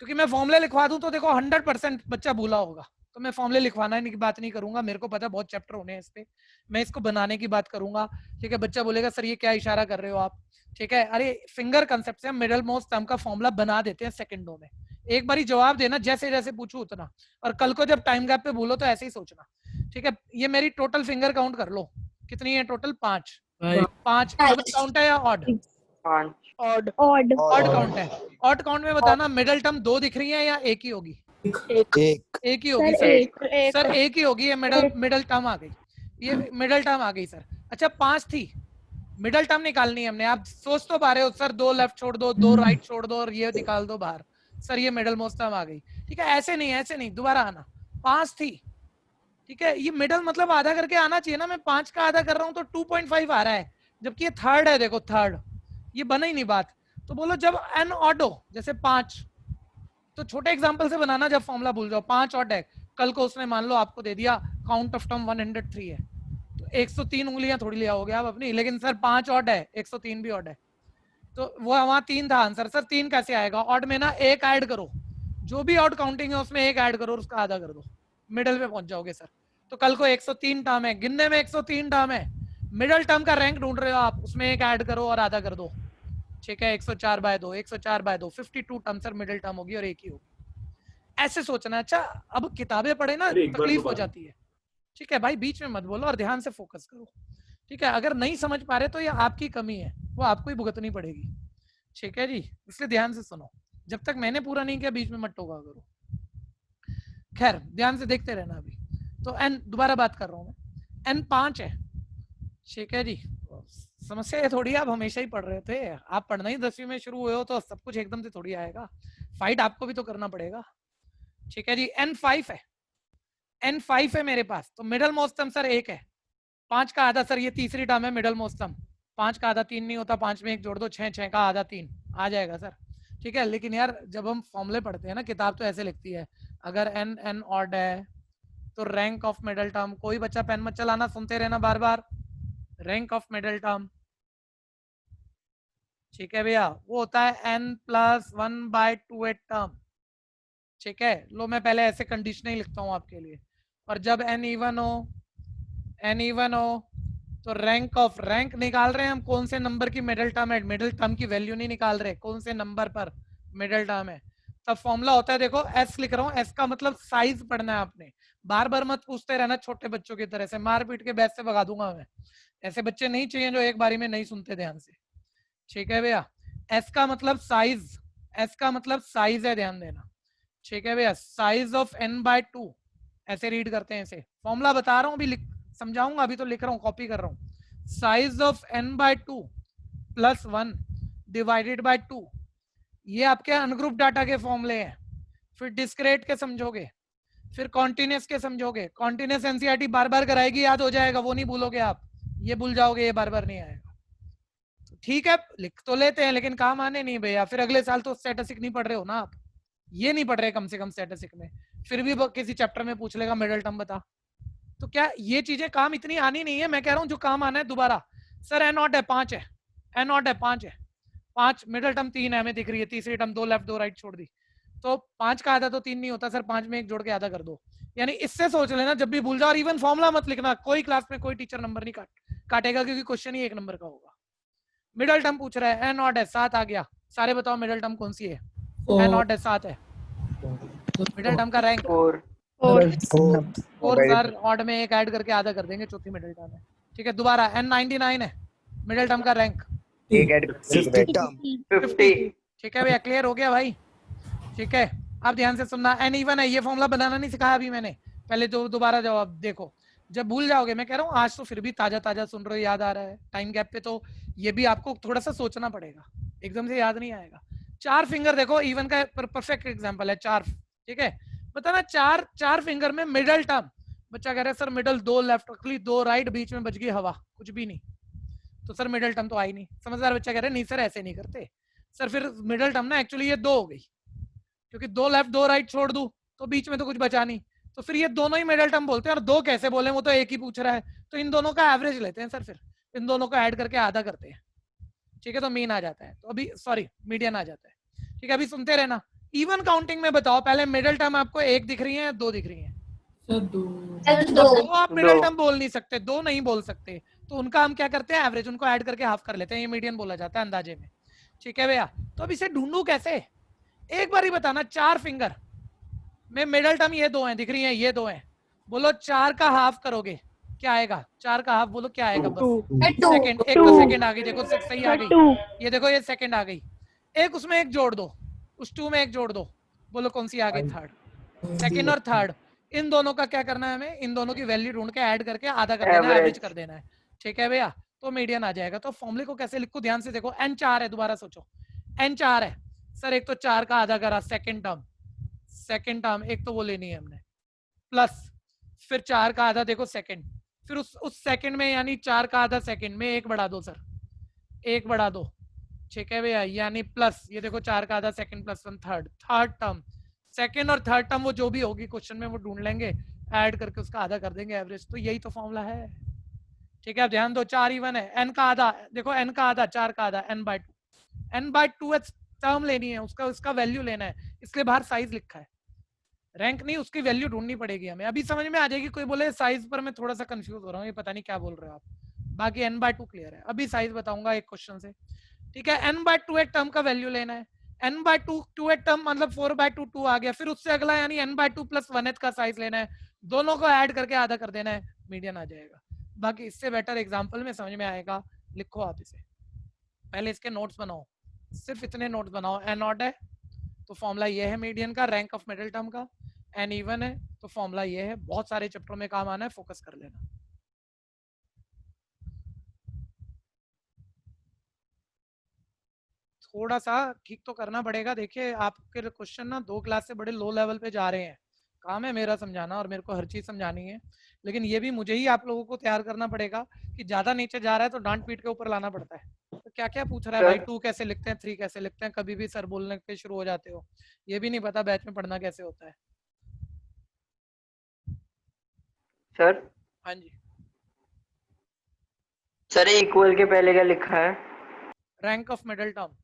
क्योंकि मैं फॉर्मूले लिखवा दूं तो देखो 100% बच्चा भूला होगा, तो मैं फॉर्मूले लिखवाना की बात नहीं करूंगा, मेरे को पता है बहुत चैप्टर होने हैं इस पे, मैं इसको बनाने की बात करूंगा। ठीक है, बच्चा बोलेगा सर ये क्या इशारा कर रहे हो आप। ठीक है, अरे फिंगर कंसेप्ट से हम मिडल मोस्ट टर्म का फॉर्मूला बना देते हैं सेकंडों में, एक बारी जवाब देना, जैसे जैसे पूछूं उतना, और कल को जब टाइम गैप पे भूलो तो ऐसे ही सोचना। ठीक है, ये मेरी टोटल फिंगर काउंट कर लो, कितनी है टोटल, 5 काउंट है या ऑड? ऑड काउंट है। ऑड काउंट में बताना मिडल टर्म 2 दिख रही है या एक ही होगी? एक ही होगी सर, एक ही होगी। ये मिडल टर्म आ गई, ये मिडल टर्म आ गई सर। अच्छा 5 थी, मिडल टर्म निकालनी है हमने। आप सोच तो पा रहे हो सर, 2 लेफ्ट छोड़ दो, 2 राइट छोड़ दो और ये निकाल दो बाहर, सर ये मिडल मोस्ट टर्म आ गई। ठीक है, ऐसे नहीं, दोबारा आना, 5 थी। ठीक है, ये मिडल मतलब आधा करके आना चाहिए ना, मैं 5 का आधा कर रहा हूँ तो 2.5 आ रहा है, जबकि ये थर्ड है, देखो थर्ड, ये बना ही नहीं बात। तो बोलो जब एन ऑड हो, जैसे 5, तो छोटे एग्जांपल से बनाना, जब फॉर्मूला भूल जाओ। 5 ऑड है, कल को उसने मान लो आपको दे दिया काउंट ऑफ टर्म 103 है, तो 103 उंगलियां थोड़ी लिया हो गया आप अपनी, लेकिन सर 5 ऑड है, 103 भी ऑड है, तो वो वहां 3 था आंसर। सर 3 कैसे आएगा? ऑड में ना 1 ऐड करो, जो भी ऑड काउंटिंग है उसमें 1 ऐड करो और उसका आधा कर दो, मिडल पे पहुंच जाओगे सर। तो कल को 103 टर्म है, गिनने में 103 टर्म है, मिडल टर्म का रैंक ढूंढ रहे हो आप, उसमें 1 ऐड करो और आधा कर दो, ठीक है 104/2 104/2 52 टर्म सर मिडिल टर्म होगी और एक ही होगी। ऐसे सोचना। अच्छा अब किताबें पढ़े ना अरे, एक बार तकलीफ हो दोबारा। जाती है। ठीक है भाई बीच में मत बोलो और ध्यान से फोकस करो। ठीक है अगर नहीं समझ पा रहे तो ये आपकी कमी है, वो आपको ही भुगतनी पड़ेगी। ठीक है जी, इसलिए ध्यान से सुनो। जब तक मैंने पूरा नहीं किया बीच में मत टोका करो। खैर ध्यान से देखते रहना। अभी तो एन दोबारा बात कर रहा हूँ मैं, एन 5 है। ठीक है जी, समस्या ये थोड़ी आप हमेशा ही पढ़ रहे थे, आप पढ़ना ही 10वीं में शुरू हुए हो तो सब कुछ एकदम से थोड़ी आएगा, फाइट आपको भी तो करना पड़ेगा। ठीक है जी, N5 है, N5 है मेरे पास, तो मिडल मोस्ट टर्म सर 1 है, 5 का आधा सर ये तीसरी टर्म है मिडल मोस्ट टर्म, 5 का आधा 3 नहीं होता, 5 में 1 जोड़ दो 6, 6 का आधा 3 आ जाएगा सर। ठीक है लेकिन यार जब हम फॉर्मूले पढ़ते हैं ना किताब तो ऐसे लिखती है अगर n ऑड है तो रैंक ऑफ मिडल टर्म, कोई बच्चा पेन मत चलाना, सुनते रहना बार बार, रैंक ऑफ मिडल टर्म। ठीक है भैया वो होता है n+1/2 टर्म। ठीक है लो मैं पहले ऐसे कंडीशन ही लिखता हूँ आपके लिए, और जब n इवन हो तो रैंक ऑफ, रैंक निकाल रहे हैं हम कौन से नंबर की मिडिल टर्म है, मिडिल टर्म की वैल्यू नहीं निकाल रहे, कौन से नंबर पर मिडिल टर्म है। तब फॉर्मूला होता है देखो s लिख रहा हूँ, s का मतलब साइज पढ़ना है आपने, बार बार मत पूछते रहना छोटे बच्चों की तरह से, मार पीट के बैच से भगा दूंगा मैं। ऐसे बच्चे नहीं चाहिए जो एक बारी में नहीं सुनते ध्यान से। ठीक है भैया s का मतलब साइज, s का मतलब साइज है, ध्यान देना। ठीक है भैया साइज ऑफ n/2 ऐसे रीड करते हैं इसे, फॉर्मूला बता रहा हूँ अभी समझाऊंगा, अभी तो लिख रहा हूँ कॉपी कर रहा हूँ। Size of n/2 + 1 divided by 2, ये आपके अनग्रुप डाटा के फॉर्मूले हैं। फिर डिस्क्रीट के समझोगे, फिर कॉन्टिन्यूस के समझोगे, कॉन्टिन्यूस एनसीईआरटी बार बार कराएगी, याद हो जाएगा, वो नहीं भूलोगे आप, ये भूल जाओगे, ये बार बार नहीं आएगा। ठीक है लिख तो लेते हैं लेकिन काम आने नहीं भैया, फिर अगले साल तो स्टैटिस्टिक नहीं पढ़ रहे हो ना आप, ये नहीं पढ़ रहे कम से कम स्टैटिस्टिक में, फिर भी किसी चैप्टर में पूछ लेगा मिडिल टर्म बता, तो क्या ये चीजें काम इतनी आनी नहीं है। मैं कह रहा हूँ जो काम आना है दोबारा, सर n0 है 5 है, n0 है 5 है, 5 मिडिल टर्म 3 है हमें दिख रही है, तीसरी टर्म 2 लेफ्ट 2 राइट छोड़ दी, तो 5 का आधा तो 3 नहीं होता सर, 5 में 1 जोड़ के आधा कर दो, यानी इससे सोच लेना जब भी भूल जाओ। और इवन फॉर्मूला मत लिखना, कोई क्लास में कोई टीचर नंबर नहीं काटेगा क्योंकि क्वेश्चन ही 1 नंबर का होगा। मिडिल टर्म पूछ रहा है n0 है 7 आ गया, सारे बताओ मिडिल टर्म कौन सी है, n0 है 7 है, मिडिल टर्म का रैंक 4 सर, ऑड में 1 ऐड करके आधा कर देंगे, चौथी मिडिल टर्म है। ठीक है दोबारा n99 है, मिडिल टर्म का रैंक 50। ठीक है भैया क्लियर हो गया भाई। ठीक है अब ध्यान से सुनना, n इवन है, ये फॉर्मूला बनाना नहीं सिखाया अभी मैंने, पहले तो दोबारा जवाब देखो, जब भूल जाओगे, मैं कह रहा हूँ आज तो फिर भी ताजा ताजा सुन रहे हो, याद आ रहा है, टाइम गैप पे तो ये भी आपको थोड़ा सा सोचना पड़ेगा, एकदम से याद नहीं आएगा। 4 फिंगर देखो, इवन का परफेक्ट एग्जांपल है 4। ठीक है बताना 4 फिंगर में मिडिल टर्म, बच्चा कह रहा है सर मिडिल 2 लेफ्ट अगली 2 राइट, बीच में बच गई हवा, कुछ भी नहीं, तो सर मिडिल टर्म तो आई नहीं। समझदार बच्चा कह रहा है नहीं सर ऐसे नहीं करते सर, फिर मिडिल टर्म ना एक्चुअली ये 2 हो गई, क्योंकि 2 लेफ्ट 2 राइट छोड़ दूं तो बीच में तो कुछ बचा नहीं, तो फिर ये दोनों ही मिडिल टर्म बोलते हैं। और 2 कैसे बोले, वो तो एक ही पूछ रहा है, तो इन दोनों का एवरेज लेते हैं सर, फिर इन दोनों को ऐड करके आधा करते हैं। ठीक है तो मीन आ जाता है, तो अभी सॉरी मीडियन आ जाता है। ठीक है अभी सुनते रहना, इवन काउंटिंग में बताओ पहले मिडिल टर्म आपको 1 दिख रही है या 2 दिख रही है? दो आप मिडिल टर्म बोल नहीं सकते, 2 नहीं बोल सकते, तो उनका हम क्या करते हैं एवरेज, उनको ऐड करके हाफ कर लेते हैं, ये मीडियन बोला जाता है अंदाजे में। ठीक है भैया तो अब इसे ढूंढूं कैसे, एक बार ही बताना, 4 फिंगर में मिडिल टर्म ये 2 हैं दिख रही हैं, ये 2 हैं, बोलो 4 का हाफ करोगे क्या आएगा, 4 का हाफ बोलो क्या आएगा, बस सेकंड, एक तो सेकंड आ गई, देखो सही आ गई, ये देखो ये सेकंड आ गई, एक उसमें 1 जोड़ दो, उस 2 में 1 जोड़ दो, बोलो कौन सी आ गई, थर्ड। सेकंड और थर्ड इन दोनों का क्या करना है हमें, इन दोनों की वैल्यू ढूंढ के ऐड करके आधा कर देना है, एवरेज कर देना है। ठीक है भैया तो मीडियन आ जाएगा। तो फॉर्मूले को कैसे लिखो ध्यान से देखो, n 4 है, दोबारा सोचो n 4 है सर, एक तो 4 का आधा करा सेकंड टर्म, एक तो वो लेनी है हमने, प्लस फिर 4 का आधा देखो सेकंड, फिर उस सेकंड में यानी 4 का आधा सेकंड में 1 बढ़ा दो सर, 1 बढ़ा दो। ठीक है भैया यानी प्लस ये देखो 4 का आधा second plus 1 third term, second और थर्ड टर्म वो जो भी होगी क्वेश्चन में वो ढूंढ लेंगे, ऐड करके उसका आधा कर देंगे एवरेज, तो यही तो फॉर्मूला है। ठीक है अब ध्यान दो, 4 इवन है, n का आधा देखो, n का आधा 4 का आधा n/2 टर्म लेनी है, उसका वैल्यू लेना है, इसलिए बाहर साइज लिखा है, रैंक नहीं, उसकी वैल्यू ढूंढनी पड़ेगी हमें। अभी समझ में आ जाएगी, कोई बोले साइज पर मैं थोड़ा सा कंफ्यूज हो रहा हूँ, ये पता नहीं क्या बोल रहे हो आप, बाकी n/2 क्लियर है। अभी साइज बताऊंगा एक क्वेश्चन से। ठीक है, n/2 टर्म का वैल्यू लेना है, n/2 टर्म मतलब 4/2 2 आ गया, फिर उससे अगला यानी n/2 + 1 का साइज लेना है, दोनों को ऐड करके आधा कर देना है, मीडियन आ जाएगा। बाकी इससे बेटर एग्जांपल में समझ में आएगा, लिखो आप इसे, पहले इसके नोट्स बनाओ, सिर्फ इतने नोट्स बनाओ। n ऑड है तो फॉर्मूला ये है मीडियन का, रैंक ऑफ मिडिल टर्म का, n इवन है तो फॉर्मूला ये है, बहुत सारे चैप्टरों में काम आना है, फोकस कर लेना। थोड़ा सा ठीक तो करना पड़ेगा, देखिए आपके क्वेश्चन ना 2 क्लास से बड़े लो लेवल पे जा रहे हैं, काम है मेरा समझाना और मेरे को हर चीज समझानी है, लेकिन ये भी मुझे ही आप लोगों को तैयार करना पड़ेगा कि ज्यादा नीचे जा रहा है तो डांट पीट के ऊपर लाना पड़ता है। तो क्या क्या पूछ रहा है भाई, 2 कैसे लिखते हैं, 3 कैसे लिखते हैं, कभी भी सर बोलने पे शुरू हो जाते हो, ये भी नहीं पता बैच में पढ़ना कैसे होता है। सर हाँ जी सर इक्वल के पहले क्या लिखा है? Rank of middle term.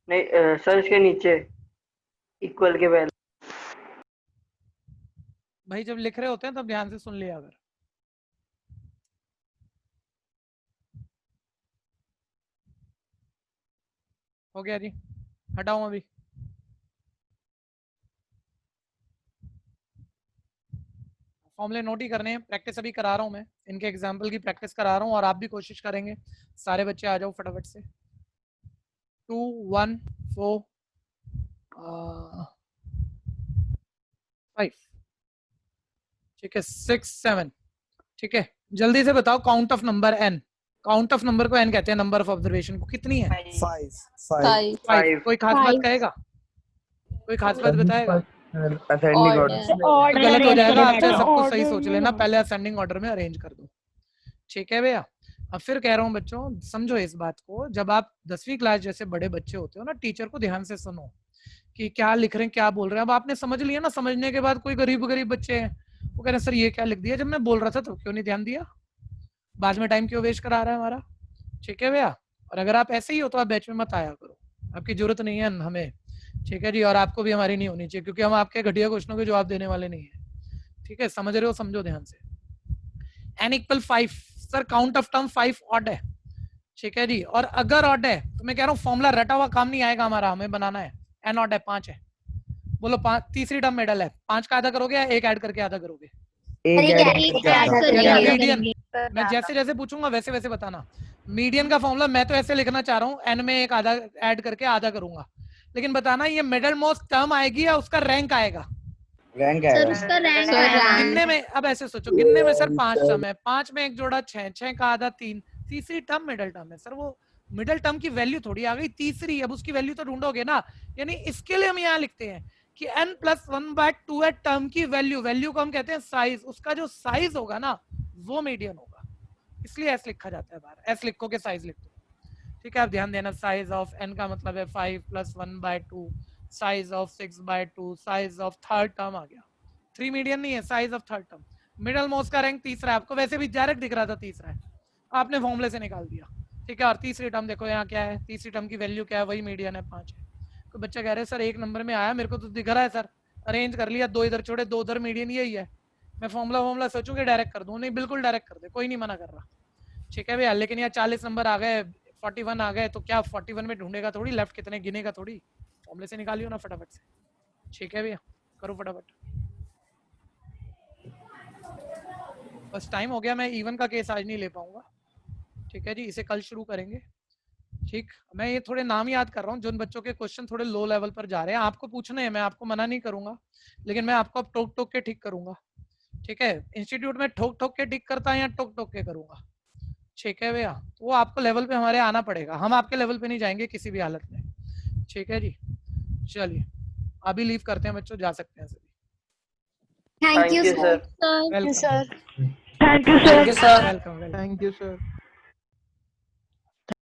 नहीं सर इसके नीचे इक्वल के पहले। भाई जब लिख रहे होते हैं तब ध्यान से सुन लिया अगर। हो गया जी, हटाऊं अभी? फॉर्मूले नोट ही करने हैं, प्रैक्टिस अभी करा रहा हूं मैं, इनके एग्जाम्पल की प्रैक्टिस करा रहा हूं और आप भी कोशिश करेंगे। सारे बच्चे आ जाओ फटाफट से। 2 1 4 5 ठीक है, 6 7 ठीक है, जल्दी से बताओ count of number n। Count of number को n कहते हैं, नंबर ऑफ ऑब्जर्वेशन को कितनी है? 5 कोई खास बात कहेगा? कोई खास बात बताएगा? Ascending order. गलत हो जाएगा आपसे, सब कुछ सही सोच लेना, पहले असेंडिंग ऑर्डर में अरेंज कर दो, ठीक है भैया। अब फिर कह रहा हूँ बच्चों समझो इस बात को, जब आप 10वीं क्लास जैसे बड़े बच्चे होते हो ना, टीचर को ध्यान से सुनो कि क्या लिख रहे हैं क्या बोल रहे हैं। अब आपने समझ लिया ना, समझने के बाद कोई गरीब बच्चे हैं वो कह रहे हैं सर ये क्या लिख दिया, जब मैं बोल रहा था तो क्यों नहीं ध्यान दिया, बाद में टाइम क्यों वेस्ट करा रहा है हमारा, ठीक है भैया। और अगर आप ऐसे ही हो तो आप बैच में मत आया करो, आपकी जरूरत नहीं है हमें, ठीक है जी, और आपको भी हमारी नहीं होनी चाहिए, क्योंकि हम आपके घटिया क्वेश्चनों के जवाब देने वाले नहीं है, ठीक है, समझ रहे हो, समझो ध्यान से। n = 5 sir, count of term 5 odd है, ठीक है जी, और अगर ऑड है तो मैं कह रहा हूँ फॉर्मूला रटा हुआ काम नहीं आएगा हमारा, हमें बनाना है। n ऑड है 5 है, बोलो 5, तीसरी टर्म मिडल है, 5 का आधा करोगे या 1 ऐड करके आधा करोगे? मीडियन मैं जैसे जैसे पूछूंगा वैसे वैसे बताना। मीडियन का फॉर्मूला मैं तो ऐसे लिखना चाह रहा हूँ, n में 1 आधा ऐड करके आधा करूंगा, लेकिन बताना ये मिडल मोस्ट टर्म आएगी या उसका रैंक आएगा? रैंक सर उसका रैंक आएगा। गिनने में अब ऐसे सोचो, गिनने में सर 5 टर्म है, 5 में 1 जोड़ा 6, 6 का आधा 3, तीसरी टर्म मिडल टर्म है सर, वो मिडल टर्म की वैल्यू थोड़ी आ गई तीसरी, अब उसकी वैल्यू तो ढूंढोगे ना, यानी इसके लिए हम यहाँ लिखते हैं कि n + 1/2 है टर्म की वैल्यू, वैल्यू को हम कहते हैं साइज, उसका जो साइज होगा ना वो मीडियन होगा, इसलिए s लिखा जाता है बाहर, s लिखो के साइज लिख दो, ठीक है। आप ध्यान देना, साइज ऑफ n का मतलब है 5 + 1/2, size of 6/2, size of third term आ गया, 3 मीडियन नहीं है, size of third term, middle most का रैंक तीसरा है, आपको वैसे भी डायरेक्ट दिख रहा था तीसरा है, आपने फॉर्मूले से निकाल दिया, ठीक है। और तीसरी टर्म देखो यहाँ क्या है, तीसरी टर्म की वैल्यू क्या है, वही मीडियन है 5 है। तो बच्चा कह रहे हैं सर 1 नंबर में आया, मेरे को तो दिख रहा है सर, अरेंज कर लिया, 2 इधर छोड़े 2 उधर, मीडियन यही है, मैं फॉर्मूला सोचूंगा डायरेक्ट कर दूं, नहीं बिल्कुल डायरेक्ट कर दे, कोई नहीं मना कर रहा, ठीक है भैया। लेकिन यहाँ 40 नंबर आ गए, 41 आ गए, तो क्या 41 में ढूंढेगा थोड़ी, लेफ्ट कितने गिनेगा थोड़ी, फॉर्मूले से निकालियो ना फटाफट से, ठीक है भैया, करो फटाफट। बस टाइम हो गया, मैं इवन का केस आज नहीं ले पाऊंगा, ठीक है जी, इसे कल शुरू करेंगे, ठीक। मैं ये थोड़े नाम याद कर रहा हूँ, जिन बच्चों के क्वेश्चन थोड़े लो लेवल पर जा रहे हैं, आपको पूछने हैं, मैं आपको मना नहीं करूंगा, लेकिन मैं आपको अब ठोक ठोक के ठीक करूंगा, ठीक है। इंस्टीट्यूट में ठोक ठोक के ठीक करता है या टोक टोक के करूंगा, ठीक है भैया, वो आपको लेवल पे हमारे आना पड़ेगा, हम आपके लेवल पे नहीं जाएंगे किसी भी हालत में, ठीक है जी। चलिए अभी लीव करते हैं बच्चों, जा सकते हैं सभी। Thank you sir. Welcome sir thank you sir. Welcome. Thank you, sir.